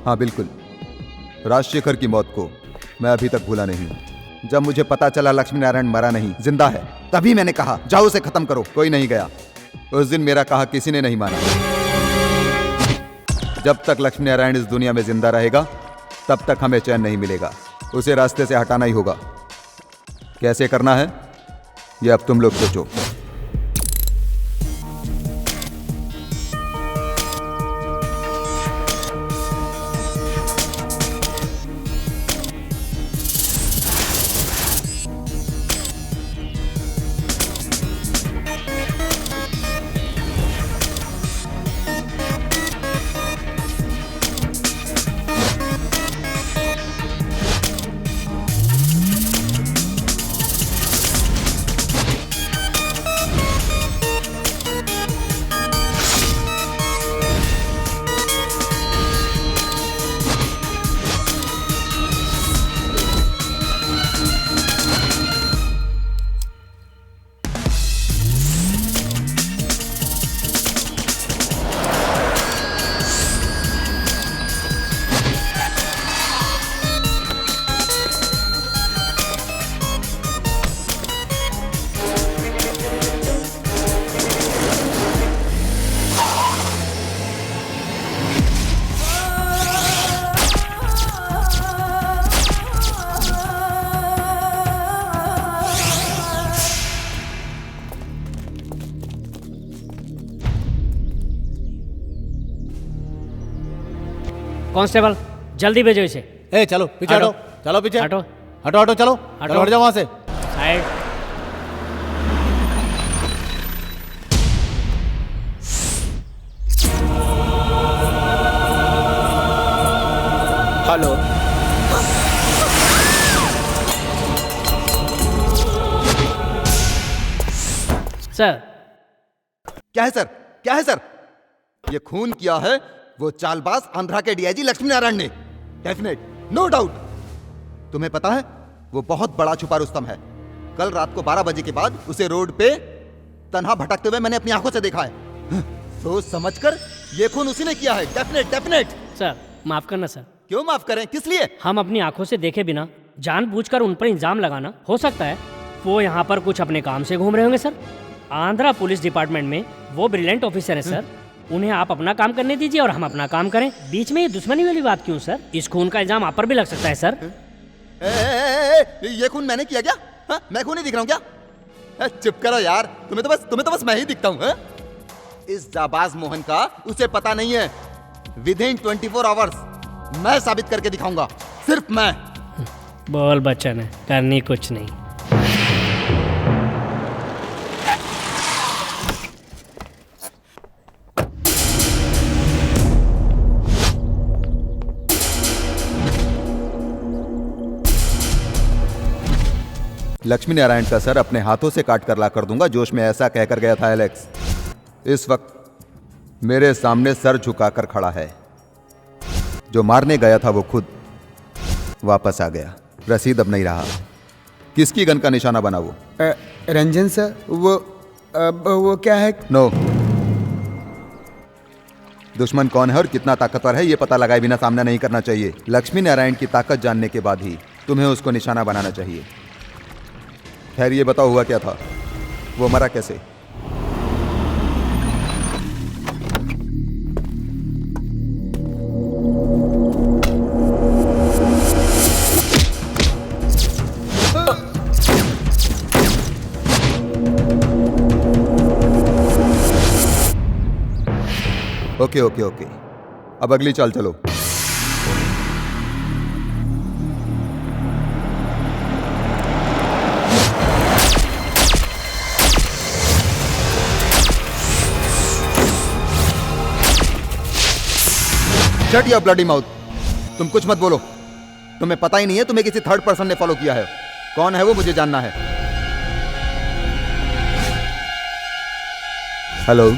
हाँ बिल्कुल, राजशेखर की मौत को मैं अभी तक भूला नहीं हूं। जब मुझे पता चला लक्ष्मी नारायण मरा नहीं, जिंदा है, तभी मैंने कहा जाओ उसे खत्म करो। कोई नहीं गया। उस दिन मेरा कहा किसी ने नहीं माना। जब तक लक्ष्मी नारायण इस दुनिया में जिंदा रहेगा तब तक हमें चैन नहीं मिलेगा। उसे रास्ते से हटाना ही होगा। कैसे करना है ये अब तुम लोग सोचो। कांस्टेबल जल्दी भेजो इसे। ए चलो पीछे हटो, चलो पीछे हटो हटो हटो, चलो हटो, हट जाओ वहां से। साइड। हेलो। सर। क्या है सर? क्या है सर? ये खून किया है वो चालबाज आंध्रा के डीआईजी लक्ष्मी नारायण ने। Definite, no doubt. तुम्हें पता है वो बहुत बड़ा छुपा रुस्तम है। कल रात को 12 बजे के बाद उसे रोड पे तन्हा भटकते हुए मैंने अपनी आंखों से देखा है। सोच समझकर ये खून उसी ने किया है। Definite definite. सर माफ करना सर। क्यों माफ करें? किस लिए? हम अपनी आंखों से देखे बिना जानबूझकर उन पर इल्जाम लगाना, हो सकता है वो यहाँ पर कुछ अपने काम से घूम रहे होंगे सर। आंध्रा पुलिस डिपार्टमेंट में वो ब्रिलियंट ऑफिसर है सर। उन्हें आप अपना काम करने दीजिए और हम अपना काम करें। बीच में ये दुश्मनी वाली बात क्यों सर? इस खून का इल्जाम आप पर भी लग सकता है सर। ये खून मैंने किया क्या? हा? मैं खून नहीं दिख रहा हूँ क्या? चुप करो यार। तुम्हें तो बस मैं ही दिखता हूँ। इस जाबाज मोहन का उसे पता नहीं है। विदिन 24 आवर्स मैं साबित करके दिखाऊंगा। सिर्फ मैं। बोल बच्चन है, करनी कुछ नहीं। लक्ष्मी नारायण का सर अपने हाथों से काट कर ला कर दूंगा, जोश में ऐसा कहकर गया था एलेक्स। इस वक्त मेरे सामने सर झुकाकर खड़ा है। जो मारने गया था वो खुद वापस आ गया। रसीद अब नहीं रहा। किसकी गन का निशाना बना वो? रंजन सर, वो क्या है? नो। दुश्मन कौन है और कितना ताकतवर है ये पता लगाए बिना सामना नहीं करना चाहिए। लक्ष्मी नारायण की ताकत जानने के बाद ही तुम्हें उसको निशाना बनाना चाहिए। खैर ये बताओ हुआ क्या था? वो मरा कैसे? ओके ओके ओके, अब अगली चाल चलो। Shut your bloody mouth. तुम कुछ मत बोलो। तुम्हें पता ही नहीं है, तुम्हें किसी थर्ड पर्सन ने फॉलो किया है। कौन है वो मुझे जानना है। Hello.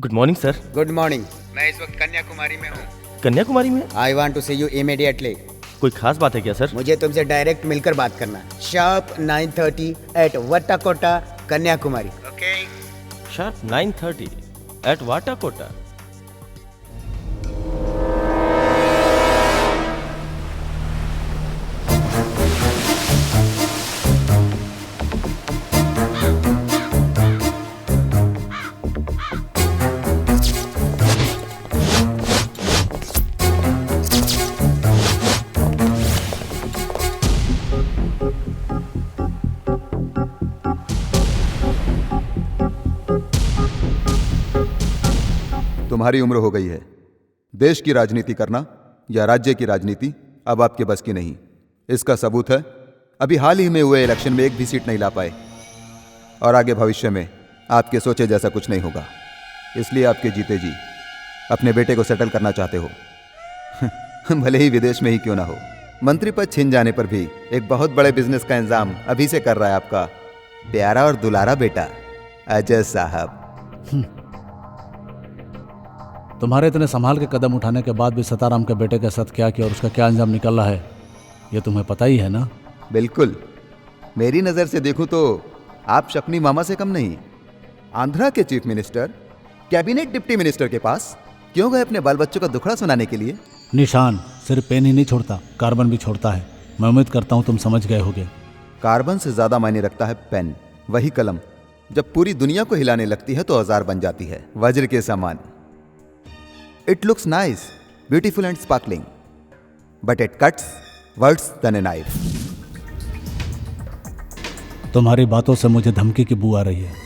Good morning sir. Good morning. मैं इस वक्त कन्याकुमारी में हूँ। कन्याकुमारी में? I want to see you immediately. कोई खास बात है क्या सर? मुझे तुमसे डायरेक्ट मिलकर बात करना है। Sharp 9:30 at Vattakota, Kanyakumari. Okay? Sharp 9:30 at Vattakota. तुम्हारी उम्र हो गई है। देश की राजनीति करना या राज्य की राजनीति अब आपके बस की नहीं। इसका सबूत है अभी हाल ही में हुए इलेक्शन में एक भी सीट नहीं ला पाए, और आगे भविष्य में आपके सोचे जैसा कुछ नहीं होगा। इसलिए आपके जीते जी अपने बेटे को सेटल करना चाहते हो भले ही विदेश में ही क्यों ना हो। मंत्री पद छिन जाने पर भी एक बहुत बड़े बिजनेस का इंतजाम अभी से कर रहा है आपका प्यारा और दुलारा बेटा अजय साहब। तुम्हारे इतने संभाल के कदम उठाने के बाद भी सताराम के बेटे के साथ क्या किया और उसका क्या अंजाम निकल रहा है, ये तुम्हें पता ही है ना? बिल्कुल। मेरी नज़र से देखूं तो आप शक्नी मामा से कम नहीं। आंध्रा के chief minister cabinet deputy minister के पास क्यों गए अपने बाल बच्चों का दुखड़ा सुनाने के लिए? निशान सिर्फ पेन ही नहीं छोड़ता, कार्बन भी छोड़ता है। मैं उम्मीद करता हूँ तुम समझ गए होगे। कार्बन से ज्यादा मायने रखता है पेन। वही कलम जब पूरी दुनिया को हिलाने लगती है तो औजार बन जाती है, वज्र के समान। It looks nice, beautiful and sparkling, but it cuts worse than a knife. तुम्हारी बातों से मुझे धमकी की बू आ रही है।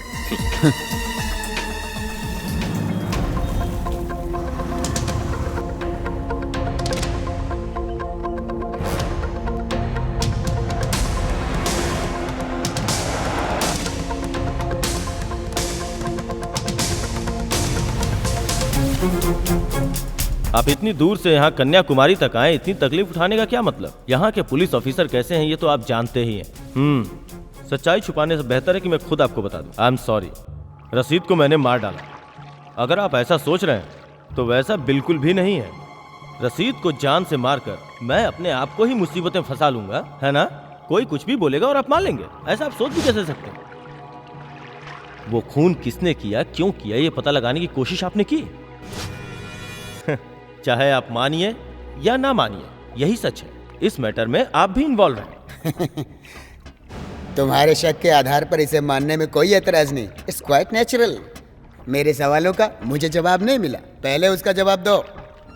आप इतनी दूर से यहाँ कन्याकुमारी तक आए, इतनी तकलीफ उठाने का क्या मतलब? यहाँ के पुलिस ऑफिसर कैसे हैं ये तो आप जानते ही हैं। सच्चाई छुपाने से बेहतर है कि मैं खुद आपको बता दूं। आई एम सॉरी, रसीद को मैंने मार डाला। अगर आप ऐसा सोच रहे हैं तो वैसा बिल्कुल भी नहीं है। रसीद को जान से मारकर मैं अपने आप को ही मुसीबतें फंसा लूंगा, है ना? कोई कुछ भी बोलेगा और आप मान लेंगे, ऐसा आप सोच भी कैसे सकते हैं? वो खून किसने किया, क्यों किया, ये पता लगाने की कोशिश आपने की? चाहे आप मानिए या ना मानिए, यही सच है। इस मैटर में आप भी इन्वॉल्व हैं। तुम्हारे शक के आधार पर इसे मानने में कोई एतराज नहीं। It's quite natural. मेरे सवालों का मुझे जवाब नहीं मिला, पहले उसका जवाब दो।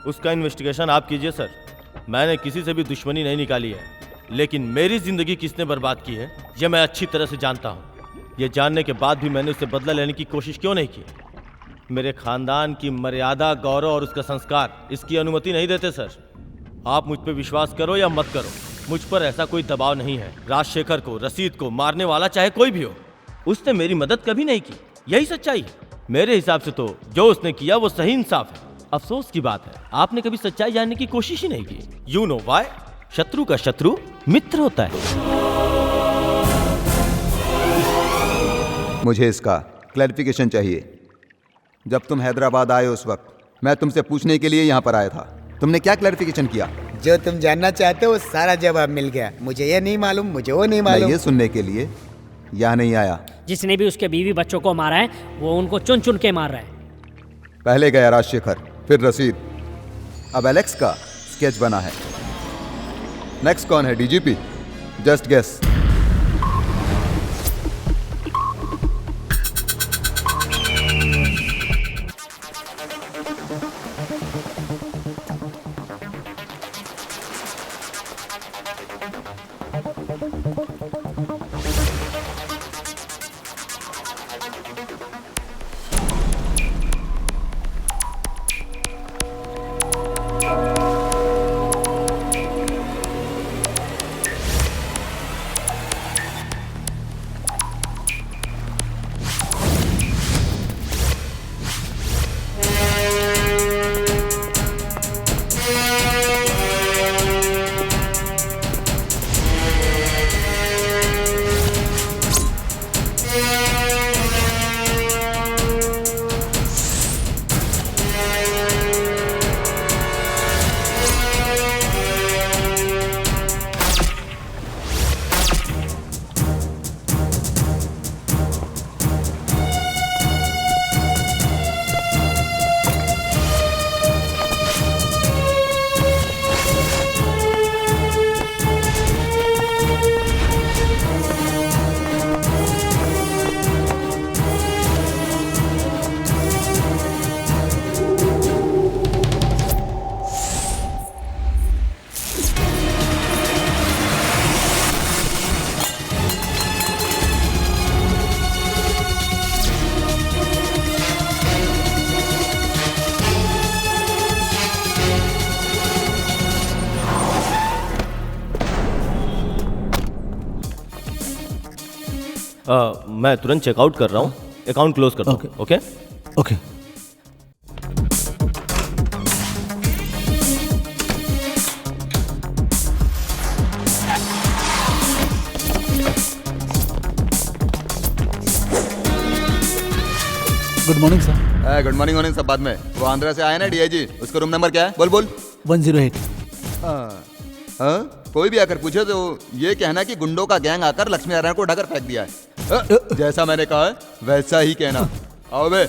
उसका इन्वेस्टिगेशन आप कीजिए सर। मैंने किसी से भी दुश्मनी नहीं निकाली है, लेकिन मेरी जिंदगी किसने बर्बाद की है यह मैं अच्छी तरह से जानता हूँ। यह जानने के बाद भी मैंने उससे बदला लेने की कोशिश क्यों नहीं की? मेरे खानदान की मर्यादा, गौरव और उसका संस्कार इसकी अनुमति नहीं देते सर। आप मुझ पर विश्वास करो या मत करो, मुझ पर ऐसा कोई दबाव नहीं है। राजशेखर को, रसीद को मारने वाला चाहे कोई भी हो, उसने मेरी मदद कभी नहीं की, यही सच्चाई है। मेरे हिसाब से तो जो उसने किया वो सही इंसाफ है। अफसोस की बात है आपने कभी सच्चाई जानने की कोशिश ही नहीं की। You know why? शत्रु का शत्रु मित्र होता है। मुझे इसका क्लैरिफिकेशन चाहिए। जब तुम हैदराबाद आए उस वक्त मैं तुमसे पूछने के लिए यहाँ पर आया था। तुमने क्या क्लैरिफिकेशन किया? जो तुम जानना चाहते हो वो सारा जवाब मिल गया। मुझे ये नहीं मालूम, मुझे वो नहीं मालूम। मैं ये सुनने के लिए यहाँ नहीं आया। जिसने भी उसके बीवी बच्चों को मारा है वो उनको चुन चुन के मार रहा है। पहले गया राजशेखर, फिर रसीद, अब एलेक्स का स्केच बना है। नेक्स्ट कौन है? डीजीपी? Just guess. मैं तुरंत चेकआउट कर रहा हूँ, अकाउंट क्लोज करता हूँ। Okay okay. Good morning sir. Good morning सब बाद में। वो आंध्रा से आया ना डीआईजी, उसका रूम नंबर क्या है? बोल बोल। 108। कोई भी आकर पूछे तो ये कहना कि गुंडों का गैंग आकर लक्ष्मी नारायण को ढकर फेंक दिया है। जैसा मैंने कहा है वैसा ही कहना। आओ बे।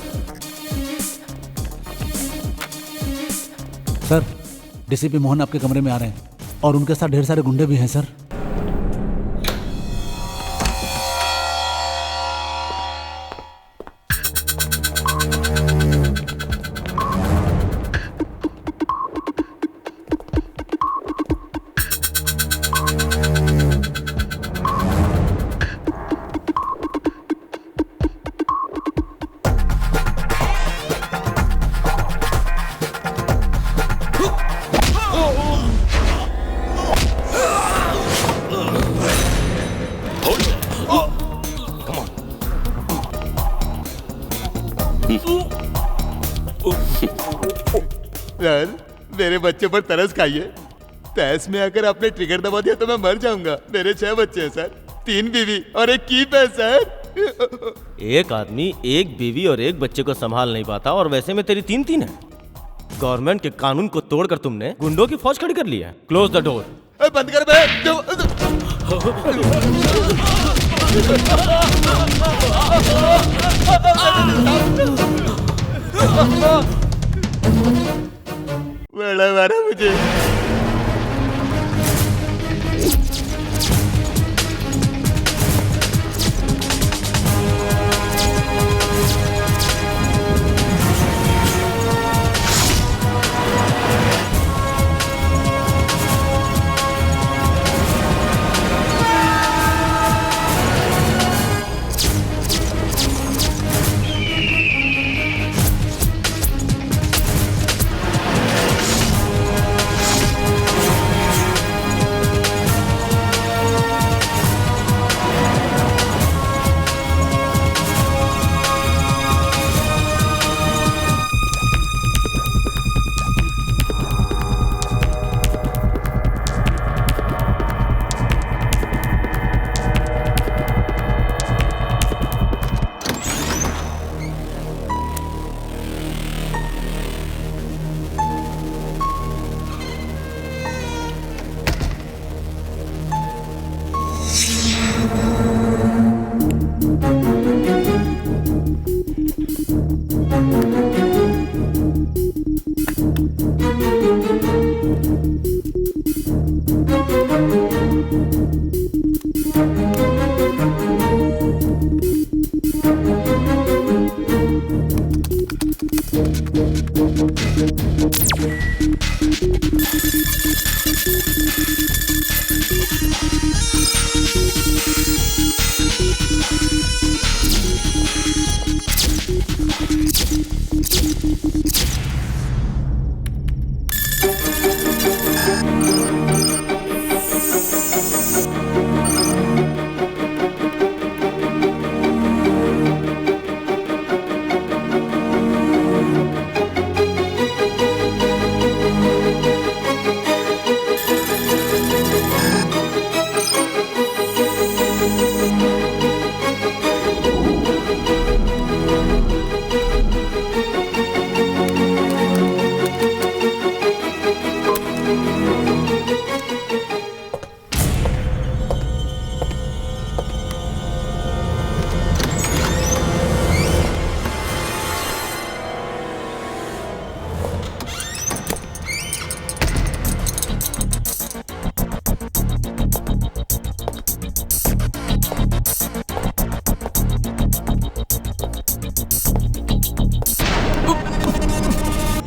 सर, डीसीपी मोहन आपके कमरे में आ रहे हैं और उनके साथ ढेर सारे गुंडे भी हैं सर। सर, मेरे बच्चे पर तरस खाइए। तैस में आकर आपने ट्रिगर दबा दिया तो मैं मर जाऊंगा। मेरे 6 बच्चे हैं सर, 3 बीवी और 1 कीप है सर। एक आदमी 1 बीवी और 1 बच्चे को संभाल नहीं पाता और वैसे में तेरी 3 है। गवर्नमेंट के कानून को तोड़कर तुमने गुंडों की फौज खड़ी कर ली है। Close the door. बंद कर बे। बड़ा मारा मुझे।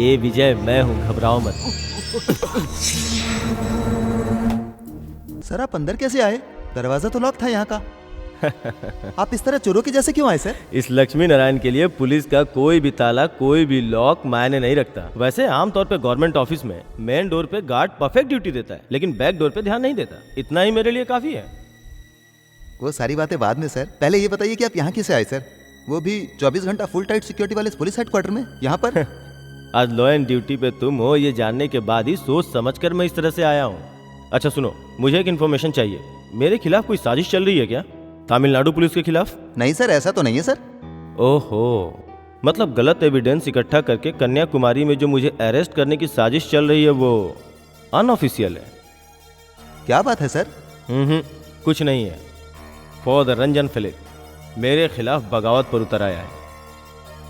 ए विजय, मैं हूँ, घबराओ मत। सर आप अंदर कैसे आए? दरवाजा तो लॉक था यहाँ का। आप इस तरह चोरों के जैसे क्यों आए सर? इस लक्ष्मी नारायण के लिए पुलिस का कोई भी ताला, कोई भी लॉक मायने नहीं रखता। वैसे आमतौर पे गवर्नमेंट ऑफिस में मेन डोर पे गार्ड परफेक्ट ड्यूटी देता है, लेकिन बैक डोर पे ध्यान नहीं देता। इतना ही मेरे लिए काफी है। वो सारी बातें बाद में सर, पहले ये बताइए कि आप यहाँ कैसे आए सर, वो भी 24 घंटा फुल टाइट सिक्योरिटी वाले पुलिस हेडक्वार्टर में यहाँ पर। आज लॉ एंड ड्यूटी पे तुम हो ये जानने के बाद ही सोच समझकर मैं इस तरह से आया हूँ। अच्छा सुनो, मुझे एक इन्फॉर्मेशन चाहिए। मेरे खिलाफ कोई साजिश चल रही है क्या, तमिलनाडु पुलिस के खिलाफ? नहीं सर, ऐसा तो नहीं है सर। ओहो, मतलब गलत एविडेंस इकट्ठा करके कन्याकुमारी में जो मुझे अरेस्ट करने की साजिश चल रही है वो अनऑफिशियल है। क्या बात है सर? कुछ नहीं है। फॉर द रंजन फिलिप मेरे खिलाफ बगावत पर उतर आया है।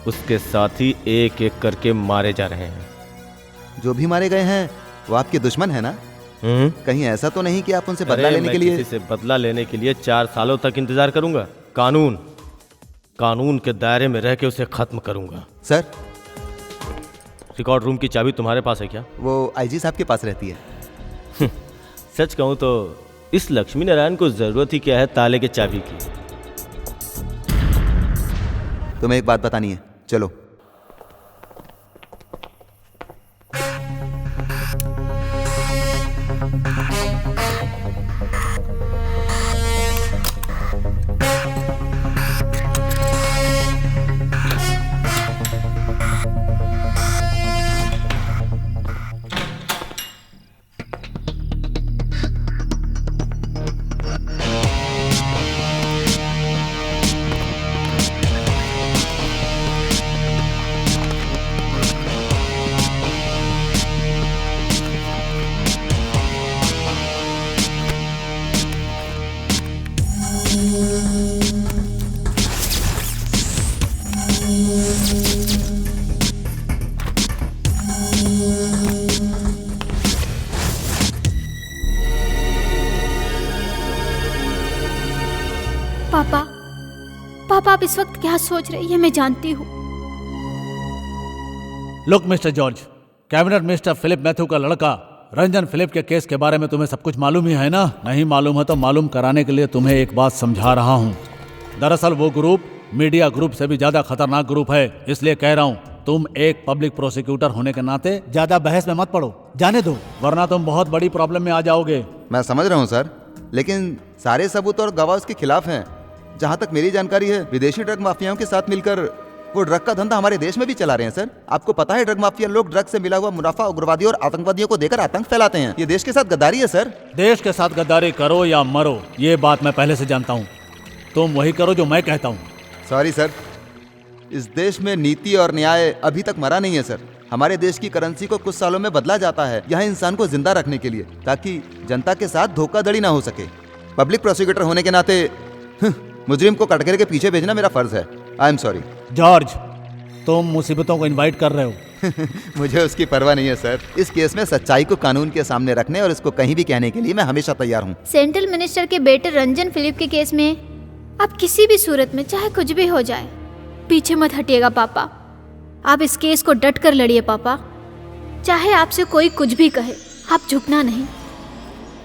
उसके साथी एक एक करके मारे जा रहे हैं। जो भी मारे गए हैं वो आपके दुश्मन है ना? कहीं ऐसा तो नहीं कि आप उनसे बदला लेने के लिए? किसी से बदला लेने के लिए 4 सालों तक इंतजार करूंगा? कानून के दायरे में रह के उसे खत्म करूंगा। सर, रिकॉर्ड रूम की चाबी तुम्हारे पास है क्या? वो आईजी साहब के पास रहती है। सच कहूं तो इस लक्ष्मी नारायण को जरूरत ही क्या है ताले के चाबी की। तुम्हें एक बात बतानी है, चलो। पापा आप इस वक्त क्या सोच रहे हैं ये मैं जानती हूँ। Look mister George, cabinet minister Philip Mathew का लड़का रंजन फिलिप के केस के बारे में तुम्हें सब कुछ मालूम ही है ना? नहीं मालूम है तो मालूम कराने के लिए तुम्हें एक बात समझा रहा हूँ। दरअसल वो ग्रुप मीडिया ग्रुप से भी ज्यादा खतरनाक ग्रुप है, इसलिए कह रहा हूँ तुम एक पब्लिक प्रोसिक्यूटर होने के नाते ज्यादा बहस में मत पड़ो, जाने दो, वरना तुम बहुत बड़ी प्रॉब्लम में आ जाओगे। मैं समझ रहा हूँ सर, लेकिन सारे सबूत और गवाह उसके खिलाफ हैं। जहाँ तक मेरी जानकारी है विदेशी ड्रग माफियाओं के साथ मिलकर वो ड्रग का धंधा हमारे देश में भी चला रहे हैं। सर, आपको पता है ड्रग माफिया लोग ड्रग से मिला हुआ मुनाफा उग्रवादियों और आतंकवादियों को देकर आतंक फैलाते हैं। ये देश के साथ गद्दारी है सर। देश के साथ गद्दारी करो या मरो, ये बात मैं पहले से जानता हूँ। तुम वही करो जो मैं कहता हूँ। सॉरी सर, इस देश में नीति और न्याय अभी तक मरा नहीं है सर। हमारे देश की करेंसी को कुछ सालों में बदला जाता है यहाँ इंसान को जिंदा रखने के लिए, ताकि जनता के साथ धोखाधड़ी ना हो सके। पब्लिक प्रोसिक्यूटर होने के नाते मुजरिम को कटघरे के पीछे भेजना मेरा फर्ज है। आई एम सॉरी। जॉर्ज, तुम मुसीबतों को इनवाइट कर रहे हो। मुझे उसकी परवाह नहीं है सर। इस केस में सच्चाई को कानून के सामने रखने और इसको कहीं भी कहने के लिए मैं हमेशा तैयार हूँ। सेंट्रल मिनिस्टर के बेटे रंजन फिलिप के केस में आप किसी भी सूरत में चाहे कुछ भी हो जाए पीछे मत हटिएगा पापा। आप इस केस को डट कर लड़िए पापा। चाहे आपसे कोई कुछ भी कहे, आप झुकना नहीं।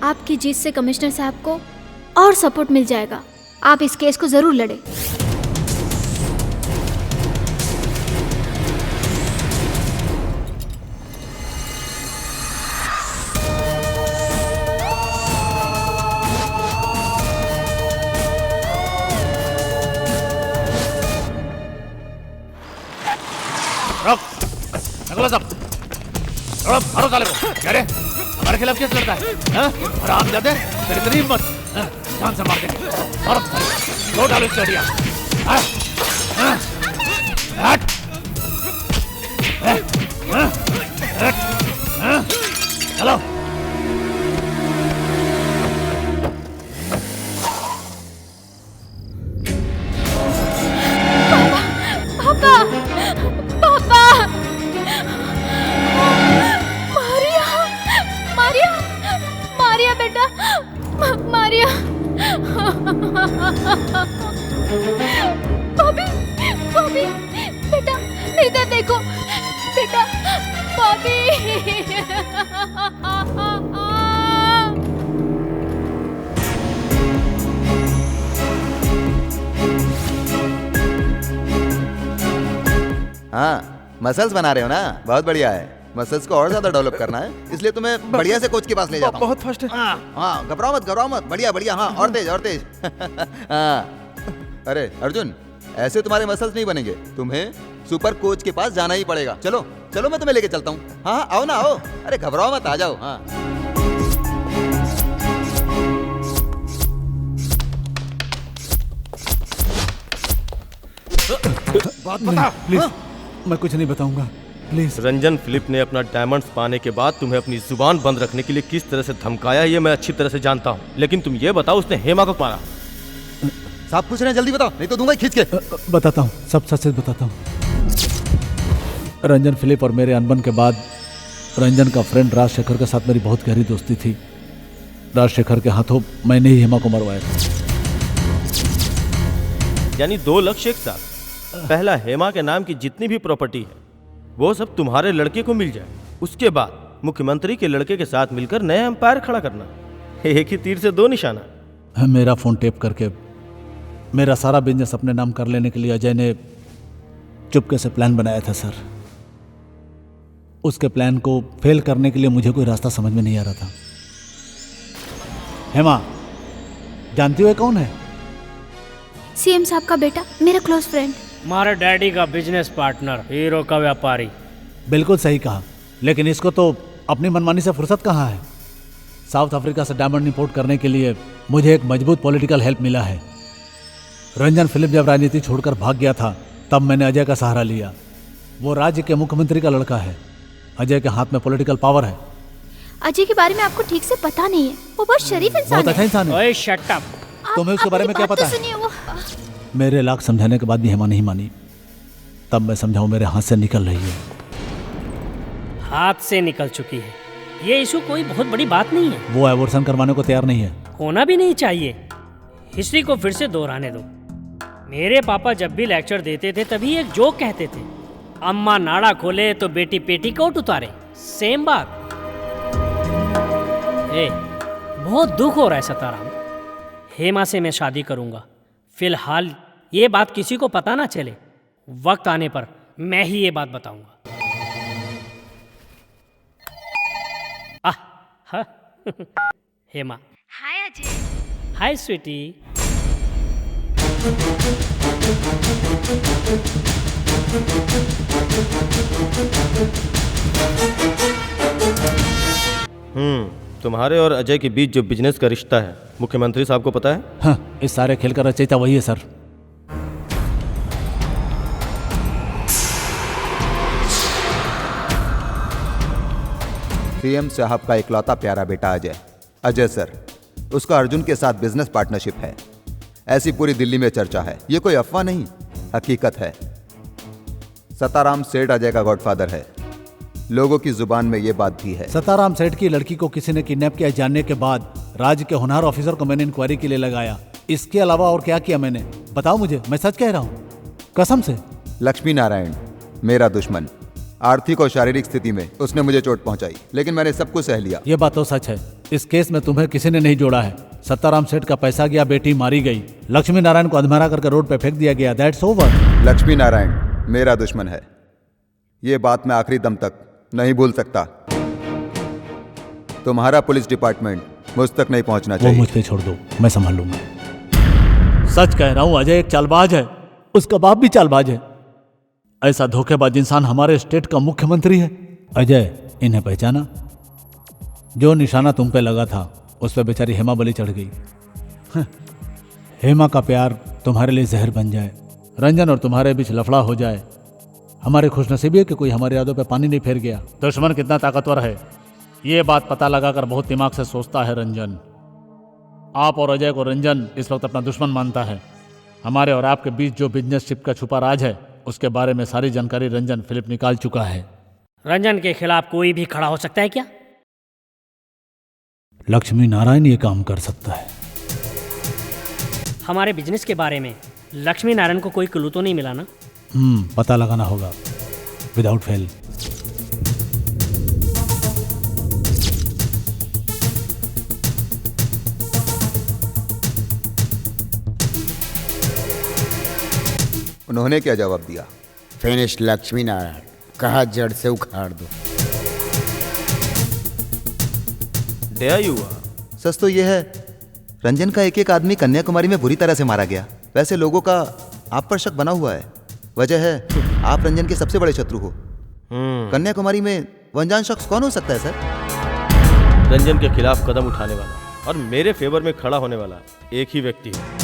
आपकी जीत से कमिश्नर साहब को और सपोर्ट मिल जाएगा। आप इस केस को जरूर लड़े। मारो साले को। क्या रे, हमारे खिलाफ केस लड़ता है? आराम जाते तेरी इतनी हिम्मत, जान से मार देंगे। मारो दो डालो इस लड़िया। चलो पापा, पापा, मारिया, मारिया, मारिया बेटा, मारिया, बॉबी, बॉबी, बेटा, इधर देखो, बेटा, बॉबी। हाँ, मसल्स बना रहे हो ना, बहुत बढ़िया है। मसल्स को और ज्यादा डेवलप करना है, इसलिए तुम्हें बढ़िया से कोच के पास ले जाता हूँ। बहुत फास्ट है। हाँ, घबराओ मत, बढ़िया बढ़िया, हाँ और तेज हाँ। अरे अर्जुन, ऐसे तुम्हारे मसल्स नहीं बनेंगे, तुम्हें सुपर कोच के पास जाना ही पड़ेगा। चलो चलो, मैं तुम्हें लेके चलता हूँ। हाँ आओ ना, आओ। अरे घबराओ मत, आ जाओ। हाँ बात बता। प्लीज, मैं कुछ नहीं बताऊंगा, प्लीज। रंजन फिलिप ने अपना डायमंड्स पाने के बाद तुम्हें अपनी जुबान बंद रखने के लिए किस तरह से धमकाया, ये मैं अच्छी तरह से जानता हूँ। लेकिन तुम ये बताओ, उसने हेमा को मारा? साहब पूछ रहे हैं, जल्दी बताओ, नहीं तो दूंगा खींच के। बताता हूँ, सब सच सच बताता हूँ। रंजन फिलिप और मेरे अनबन के बाद रंजन का फ्रेंड राजशेखर के साथ मेरी बहुत गहरी दोस्ती थी। राजशेखर के हाथों मैंने ही हेमा को मरवाया था। यानी 2 लक्ष्य एक साथ। पहला, हेमा के नाम की जितनी भी प्रॉपर्टी है वो सब तुम्हारे लड़के को मिल जाए। उसके बाद मुख्यमंत्री के लड़के के साथ मिलकर नया एम्पायर खड़ा करना। एक ही तीर से 2 निशाना। मेरा फोन टेप करके मेरा सारा बिजनेस अपने नाम कर लेने के लिए अजय ने चुपके से प्लान बनाया था सर। उसके प्लान को फेल करने के लिए मुझे कोई रास्ता समझ में नहीं आ रहा था। हेमा, जानती हो कौन है? सीएम साहब का बेटा, मेरा क्लोज फ्रेंड। हमारे डैडी का बिजनेस पार्टनर, हीरो का व्यापारी। बिल्कुल सही कहा, लेकिन इसको तो अपनी मनमानी से फुर्सत कहाँ है। साउथ अफ्रीका से डायमंड इंपोर्ट करने के लिए मुझे एक मजबूत पॉलिटिकल हेल्प मिला है। रंजन फिलिप जब राजनीति छोड़कर भाग गया था तब मैंने अजय का सहारा लिया। वो राज्य के मुख्यमंत्री का लड़का है। अजय के हाथ में पॉलिटिकल पावर है। अजय के बारे में आपको ठीक से पता नहीं है। वो बहुत शरीफ इंसान है। बहुत अच्छा इंसान है। ओए शट अप। तुम्हें उसके बारे में क्या पता है? वो मेरे लाख समझाने के बाद भी हेमा नहीं मानी। तब मैं समझाऊं, मेरे हाथ से निकल रही है। हाथ से निकल चुकी है, ये इशू कोई बहुत बड़ी बात नहीं है। वो एबॉर्शन करवाने को तैयार नहीं है। होना भी नहीं चाहिए। हिस्ट्री को फिर से दोहराने दो। मेरे पापा जब भी लेक्चर देते थे तभी एक जोक कहते थे, अम्मा नाड़ा खोले तो बेटी पेटीकोट उतारे। सेम बात। बहुत दुख हो रहा है सताराम। हेमा से मैं शादी करूंगा। फिलहाल ये बात किसी को पता ना चले। वक्त आने पर मैं ही ये बात बताऊंगा। हाँ। हेमा। हाय अजय। हाय स्वीटी। तुम्हारे और अजय के बीच जो बिजनेस का रिश्ता है, मुख्यमंत्री साहब को पता है? हाँ, इस सारे खेल का रचयिता वही है सर। सीएम साहब का इकलौता प्यारा बेटा अजय। अजय सर, उसका अर्जुन के साथ बिजनेस पार्टनरशिप है, ऐसी पूरी दिल्ली में चर्चा है। ये कोई अफवाह नहीं, हकीकत है। सताराम सेठ अजय का गॉडफादर है। लोगों की जुबान में ये बात भी है। सताराम सेठ की लड़की को किसी ने किडनैप किया जानने के बाद राज्य के होनहार ऑफिसर को मैंने इंक्वायरी के लिए लगाया। इसके अलावा और क्या किया मैंने? बताओ मुझे, मैं सच कह रहा हूँ कसम से। लक्ष्मी नारायण मेरा दुश्मन, आर्थिक और शारीरिक स्थिति में उसने मुझे चोट पहुंचाई, लेकिन मैंने सब कुछ सह लिया। ये बात तो सच है। इस केस में तुम्हें किसी ने नहीं जोड़ा है। सताराम सेठ का पैसा गया, बेटी मारी गई, लक्ष्मी नारायण को अधमरा करके रोड पे फेंक दिया गया। That's over. लक्ष्मी नारायण मेरा दुश्मन है, ये बात मैं आखिरी दम तक नहीं भूल सकता। तुम्हारा पुलिस डिपार्टमेंट मुझ तक नहीं पहुंचना चाहिए। वो मुझ पे छोड़ दो, मैं संभाल लूंगा। सच कह रहा हूं, अजय एक चालबाज है, उसका बाप भी चालबाज है। ऐसा धोखेबाज इंसान हमारे स्टेट का मुख्यमंत्री है। अजय, इन्हें पहचाना? जो निशाना तुम पे लगा था उस पे बेचारी हेमा बलि चढ़ गई। हेमा का प्यार तुम्हारे लिए जहर बन जाए, रंजन और तुम्हारे बीच लफड़ा हो जाए। हमारे खुशनसीबी है कि कोई हमारे यादों पे पानी नहीं फेर गया। दुश्मन कितना ताकतवर है ये बात पता लगाकर बहुत दिमाग से सोचता है रंजन। आप और अजय को रंजन इस वक्त अपना दुश्मन मानता है। हमारे और आपके बीच जो बिजनेसशिप का छुपा राज है उसके बारे में सारी जानकारी रंजन फिलिप निकाल चुका है। रंजन के खिलाफ कोई भी खड़ा हो सकता है क्या? लक्ष्मी नारायण ये काम कर सकता है। हमारे बिजनेस के बारे में लक्ष्मी नारायण को कोई क्लू तो नहीं मिला ना? पता लगाना होगा विदाउट फेल। उन्होंने क्या जवाब दिया? फिनिश लक्ष्मी नारायण, कहा जड़ से उखाड़ दो। क्या ही हुआ? सच तो ये है, रंजन का एक एक आदमी कन्याकुमारी में बुरी तरह से मारा गया। वैसे लोगों का आप पर शक बना हुआ है। वजह है आप रंजन के सबसे बड़े शत्रु हो। कन्याकुमारी में वो अनजान शख्स कौन हो सकता है सर? रंजन के खिलाफ कदम उठाने वाला और मेरे फेवर में खड़ा होने वाला एक ही व्यक्ति है।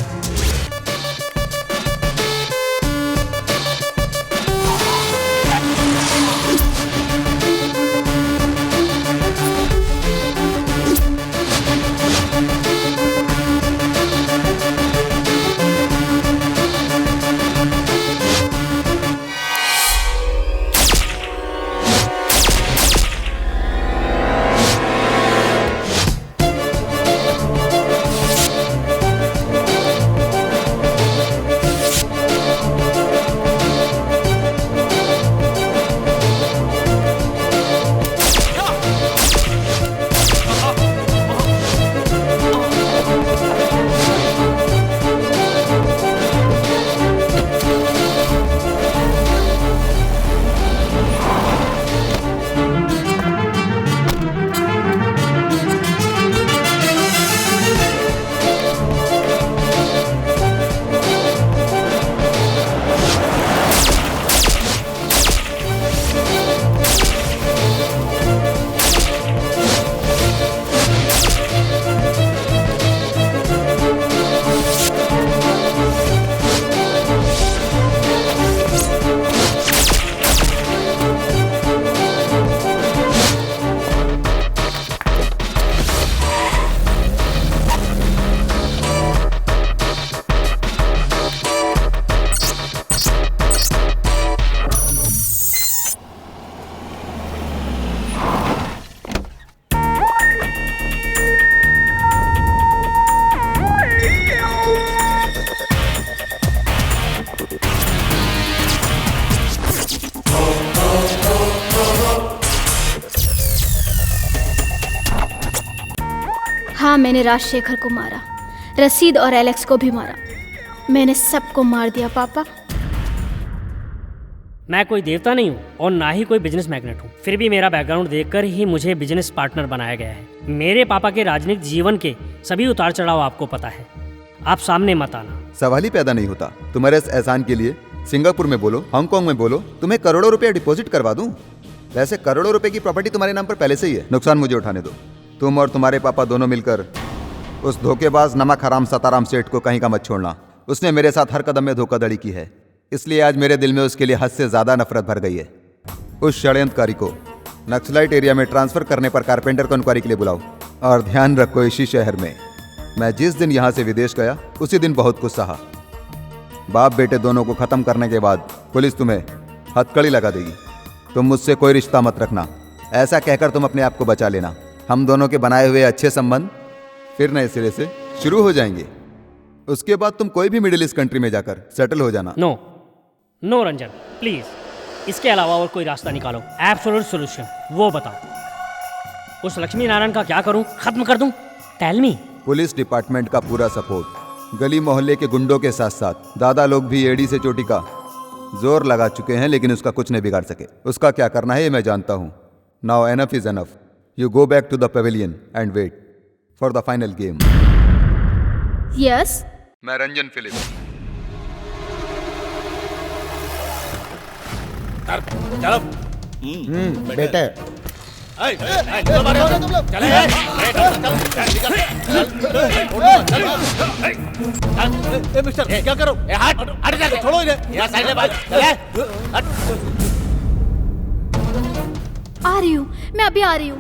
हाँ, मैंने राजशेखर को मारा, रसीद और एलेक्स को भी मारा। मैंने सबको मार दिया पापा। मैं कोई देवता नहीं हूँ और ना ही कोई बिजनेस मैग्नेट हूँ। फिर भी मेरा बैकग्राउंड देखकर ही मुझे बिजनेस पार्टनर बनाया गया है। मेरे पापा के राजनीतिक जीवन के सभी उतार चढ़ाव आपको पता है। आप सामने मत आना। सवाल ही पैदा नहीं होता। तुम्हारे इस एहसान के लिए सिंगापुर में बोलो, हांगकांग में बोलो, तुम्हें करोड़ों रुपया डिपॉजिट करवा दूं। वैसे करोड़ों रुपए की प्रॉपर्टी तुम्हारे नाम पर पहले से ही है। नुकसान मुझे उठाने दो। तुम और तुम्हारे पापा दोनों मिलकर उस धोखेबाज नमक हराम सताराम सेठ को कहीं का मत छोड़ना। उसने मेरे साथ हर कदम में धोखाधड़ी की है, इसलिए आज मेरे दिल में उसके लिए हद से ज्यादा नफरत भर गई है। उस षड्यंत्रकारी को नक्सलाइट एरिया में ट्रांसफर करने पर कारपेंटर को इंक्वायरी के लिए बुलाओ। और ध्यान रखो, इसी शहर में मैं जिस दिन यहाँ से विदेश गया उसी दिन बहुत कुछ सहा। बाप बेटे दोनों को खत्म करने के बाद पुलिस तुम्हें हथकड़ी लगा देगी। तुम मुझसे कोई रिश्ता मत रखना, ऐसा कहकर तुम अपने आप को बचा लेना। हम दोनों के बनाए हुए अच्छे संबंध फिर नए सिरे से शुरू हो जाएंगे। उसके बाद तुम कोई भी मिडिल ईस्ट कंट्री में जाकर सेटल हो जाना। नो नो रंजन, प्लीज, इसके अलावा और कोई रास्ता निकालो। एब्सोल्यूट सॉल्यूशन वो बताओ। उस लक्ष्मी नारायण का क्या करूं? खत्म कर दूं? Tell me. पुलिस डिपार्टमेंट का पूरा सपोर्ट, गली मोहल्ले के गुंडों के साथ साथ दादा लोग भी एड़ी से चोटी का जोर लगा चुके हैं, लेकिन उसका कुछ नहीं बिगाड़ सके। उसका क्या करना है ये मैं जानता हूं। Now enough is enough. You go back to the pavilion and wait for the final game. Yes, मैं रंजन फिलिप। चलो बेटा मिस्टर क्या करो? हट जाके छोड़ो इन्हें। यहाँ साइड में बात आ रही हूँ मैं, अभी आ रही हूँ।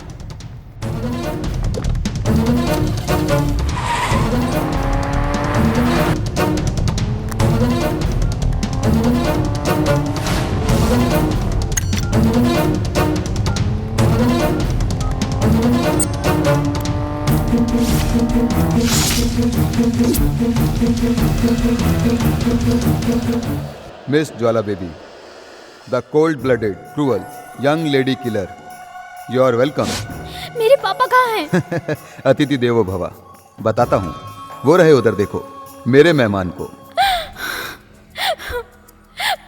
Miss Jwala baby, the cold blooded cruel young lady killer, you are welcome. मेरे पापा कहाँ हैं? अतिथि देवो भवा। बताता हूँ, वो रहे उधर, देखो मेरे मेहमान को।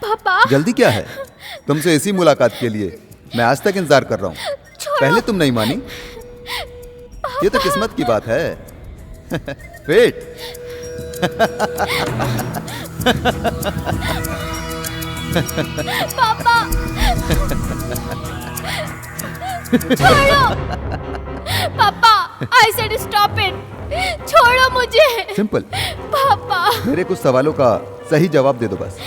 पापा जल्दी क्या है? तुमसे इसी मुलाकात के लिए मैं आज तक इंतजार कर रहा हूँ। पहले तुम नहीं मानी। ये तो किस्मत की बात है। वेट। पापा छोड़ो। पापा आई सेड स्टॉप इट। छोड़ो मुझे। सिंपल। पापा मेरे कुछ सवालों का सही जवाब दे दो बस।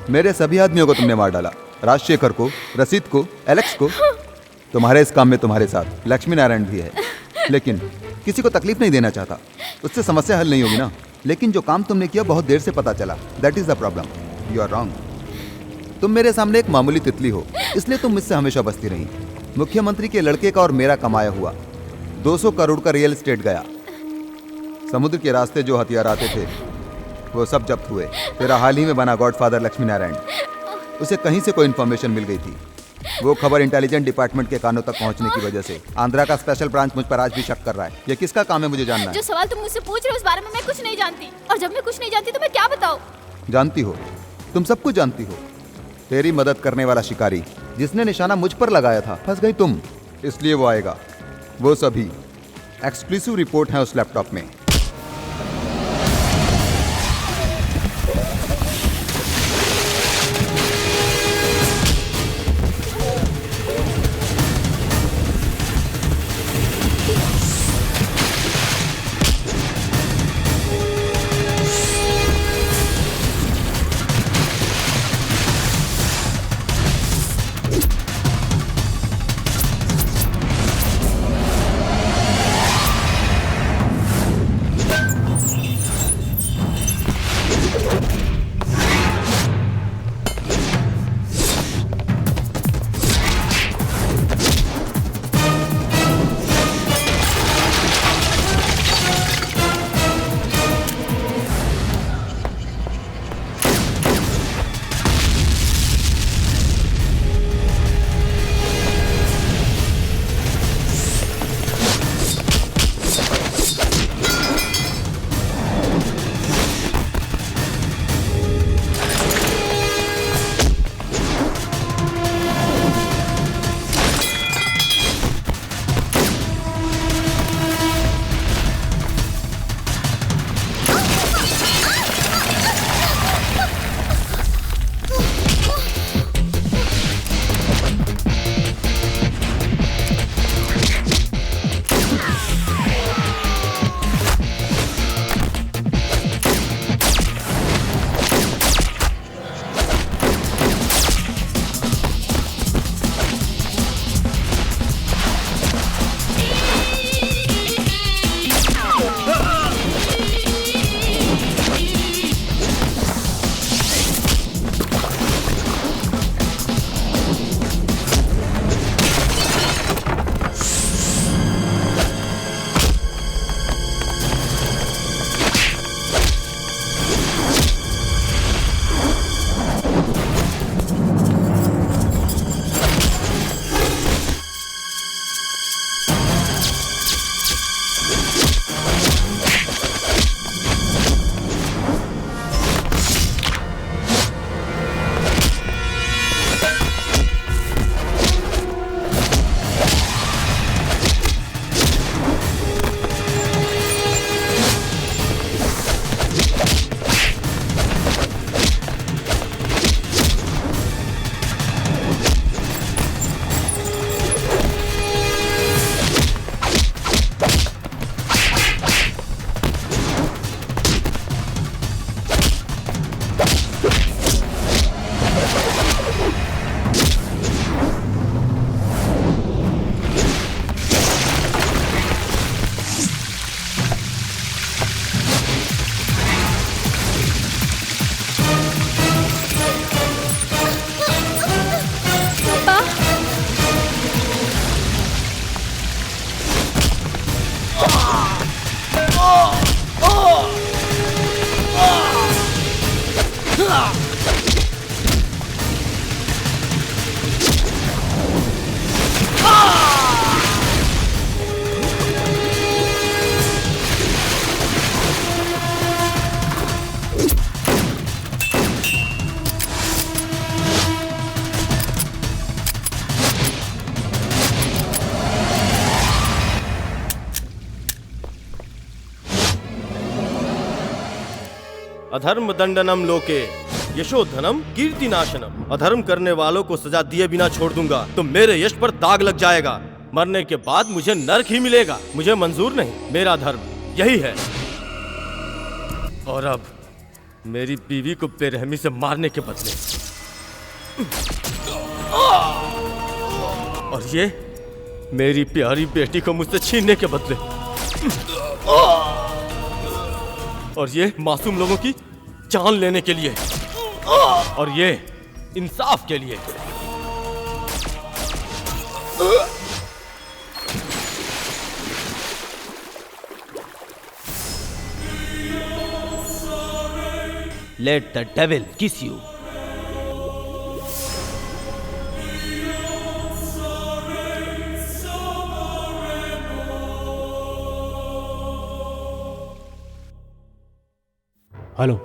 मेरे सभी आदमियों को तुमने मार डाला, राजशेखर को, रसीद को, एलेक्स को। तुम्हारे इस काम में तुम्हारे साथ लक्ष्मी नारायण भी है, लेकिन किसी को तकलीफ नहीं देना चाहता। उससे समस्या हल नहीं होगी ना। लेकिन जो काम तुमने किया बहुत देर से पता चला। That is the problem. You are wrong. तुम मेरे सामने एक मामूली तितली हो, इसलिए तुम मुझसे हमेशा बचती रही। मुख्यमंत्री के लड़के का और मेरा कमाया हुआ 200 करोड़ का रियल एस्टेट गया। समुद्र के रास्ते जो हथियार आते थे वो सब जब्त हुए। तेरा हाल ही में बना गॉडफादर लक्ष्मी नारायण, उसे कहीं से कोई इन्फॉर्मेशन मिल गई थी। वो खबर इंटेलिजेंस डिपार्टमेंट के कानों तक पहुंचने की वजह से आंध्रा का स्पेशल ब्रांच मुझ पर आज भी शक कर रहा है। ये किसका काम है मुझे जानना है। जो सवाल तुम मुझसे पूछ रहे हो उस बारे में मैं कुछ नहीं जानती, और जब मैं कुछ नहीं जानती तो मैं क्या बताऊं। जानती हो, तुम सब कुछ जानती हो। तेरी मदद करने वाला शिकारी जिसने निशाना मुझ पर लगाया था, फंस गई तुम, इसलिए वो आएगा। वो सभी एक्सक्लूसिव रिपोर्ट है उस लैपटॉप में। अधर्म दंडनम लोके यशोधनम कीर्तिनाशनम। अधर्म करने वालों को सजा दिए बिना छोड़ दूंगा तो मेरे यश पर दाग लग जाएगा। मरने के बाद मुझे नरक ही मिलेगा। मुझे मंजूर नहीं, मेरा धर्म यही है। और अब मेरी बीवी को बेरहमी से मारने के बदले, और ये मेरी प्यारी बेटी को मुझसे छीनने के बदले, और ये मासूम लोगों की जान लेने के लिए, और ये इंसाफ के लिए। Let the devil kiss you. Hello.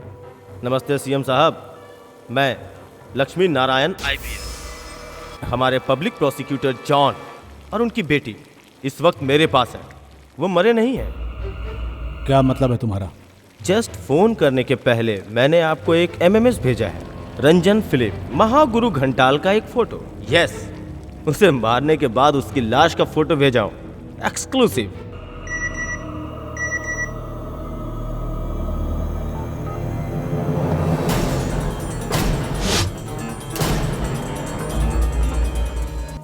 नमस्ते सीएम साहब, मैं लक्ष्मी नारायण IPS। हमारे पब्लिक प्रोसिक्यूटर जॉन और उनकी बेटी इस वक्त मेरे पास है। वो मरे नहीं हैं। क्या मतलब है तुम्हारा? जस्ट फोन करने के पहले मैंने आपको एक MMS भेजा है। रंजन फिलिप, महागुरु घंटाल का एक फोटो। यस, उसे मारने के बाद उसकी लाश का फोटो भेजा हूं, एक्सक्लूसिव।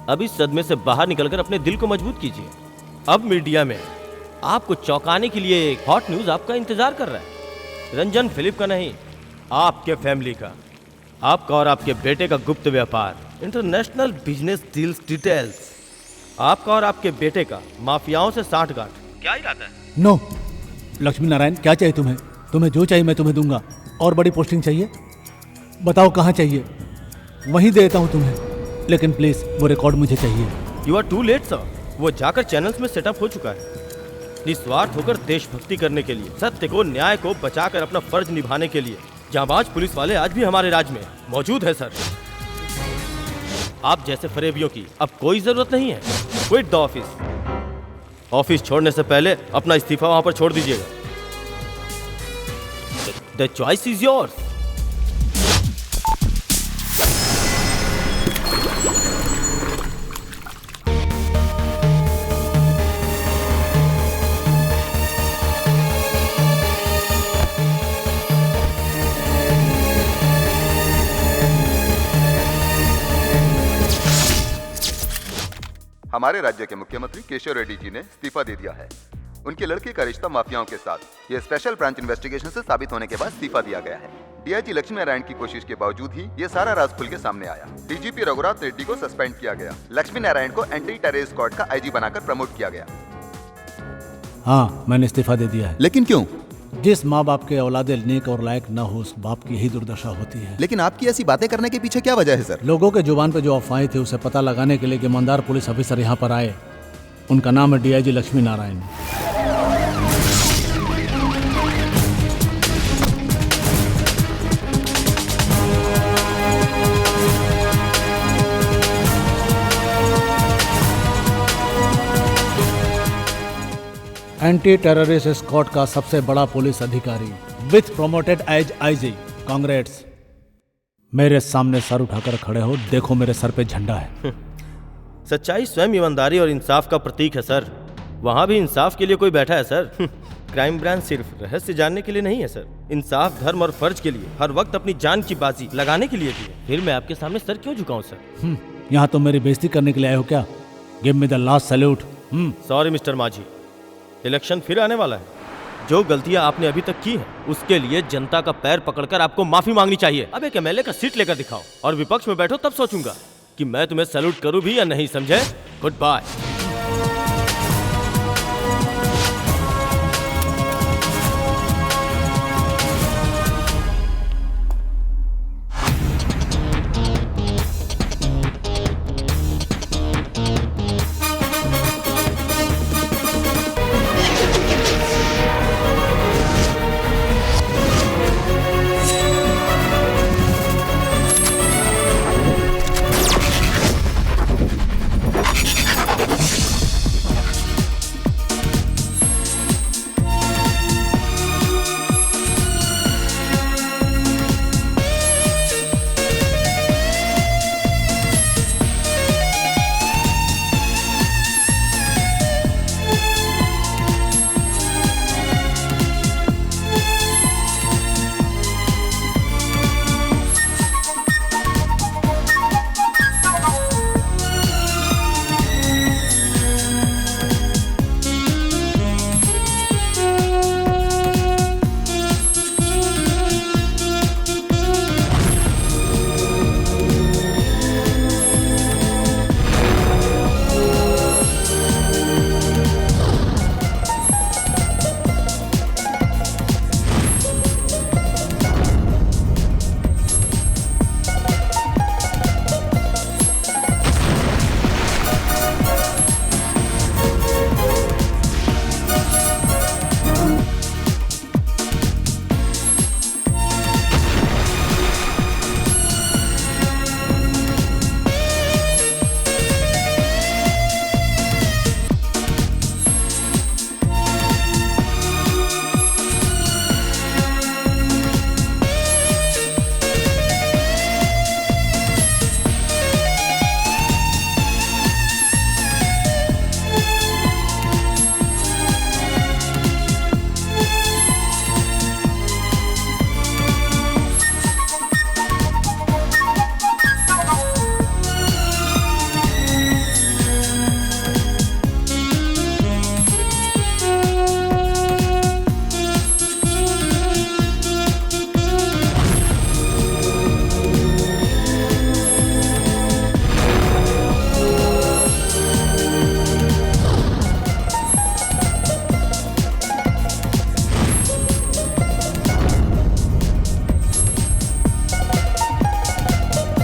अब इस सदमे से बाहर निकलकर अपने दिल को मजबूत कीजिए। अब मीडिया में आपको चौंकाने के लिए एक हॉट न्यूज आपका इंतजार कर रहा है। रंजन फिलिप का नहीं, आपके फैमिली का, आपका और आपके बेटे का गुप्त व्यापार, इंटरनेशनल बिजनेस डील्स डिटेल्स, आपका और आपके बेटे का माफियाओं से साठगांठ। क्या इरादा है? नो लक्ष्मी नारायण, क्या चाहिए तुम्हें? तुम्हें जो चाहिए मैं तुम्हें दूंगा। और बड़ी पोस्टिंग चाहिए? बताओ कहाँ चाहिए, वहीं देता हूँ तुम्हें। लेकिन प्लीज वो रिकॉर्ड मुझे चाहिए। You are too late sir. वो जाकर चैनल्स में सेटअप हो चुका है। निस्वार्थ होकर देशभक्ति करने के लिए, सत्य को, न्याय को बचाकर अपना फर्ज निभाने के लिए जांबाज पुलिस वाले आज भी हमारे राज्य में मौजूद है सर। आप जैसे फरेबियों की अब कोई जरूरत नहीं है। Quit the office. ऑफिस छोड़ने से पहले अपना इस्तीफा वहां पर छोड़ दीजिएगा। The choice is yours. हमारे राज्य के मुख्यमंत्री केशव रेड्डी जी ने इस्तीफा दे दिया है। उनके लड़के का रिश्ता माफियाओं के साथ ये स्पेशल ब्रांच इन्वेस्टिगेशन से साबित होने के बाद इस्तीफा दिया गया है। डीआईजी लक्ष्मी नारायण की कोशिश के बावजूद ही ये सारा राज खुल के सामने आया। डीजीपी रघुराज रेड्डी को सस्पेंड किया गया। लक्ष्मी नारायण को एंटी टेरर स्क्वाड का आईजी बनाकर प्रमोट किया गया। हाँ, मैंने इस्तीफा दे दिया है। लेकिन क्यों? जिस माँ बाप के औलादे नेक और लायक न हो, उस बाप की यही दुर्दशा होती है। लेकिन आपकी ऐसी बातें करने के पीछे क्या वजह है सर? लोगों के जुबान पे जो अफवाहें थी उसे पता लगाने के लिए ईमानदार पुलिस ऑफिसर यहाँ पर आए। उनका नाम है DIG Lakshmi Narayan. Anti terrorist squad का सबसे बड़ा पुलिस अधिकारी with promoted as IG. Congrats. मेरे सामने सर उठाकर खड़े हो, देखो मेरे सर पे झंडा है। सच्चाई स्वयं ईमानदारी और इंसाफ का प्रतीक है सर। वहाँ भी इंसाफ के लिए कोई बैठा है सर। क्राइम ब्रांच सिर्फ रहस्य जानने के लिए नहीं है सर, इंसाफ, धर्म और फर्ज के लिए हर वक्त अपनी जान की बाजी लगाने के लिए भी है। फिर मैं आपके सामने सर क्यों झुकाऊं सर? यहाँ तुम मेरी बेइज्जती करने के लिए आए हो क्या? Give me the last salute. Sorry mister माझी, इलेक्शन फिर आने वाला है। जो गलतियां आपने अभी तक की हैं, उसके लिए जनता का पैर पकड़कर आपको माफी मांगनी चाहिए। अब एक एमएलए का सीट लेकर दिखाओ और विपक्ष में बैठो, तब सोचूंगा कि मैं तुम्हें सैल्यूट करूं भी या नहीं, समझे? Good bye.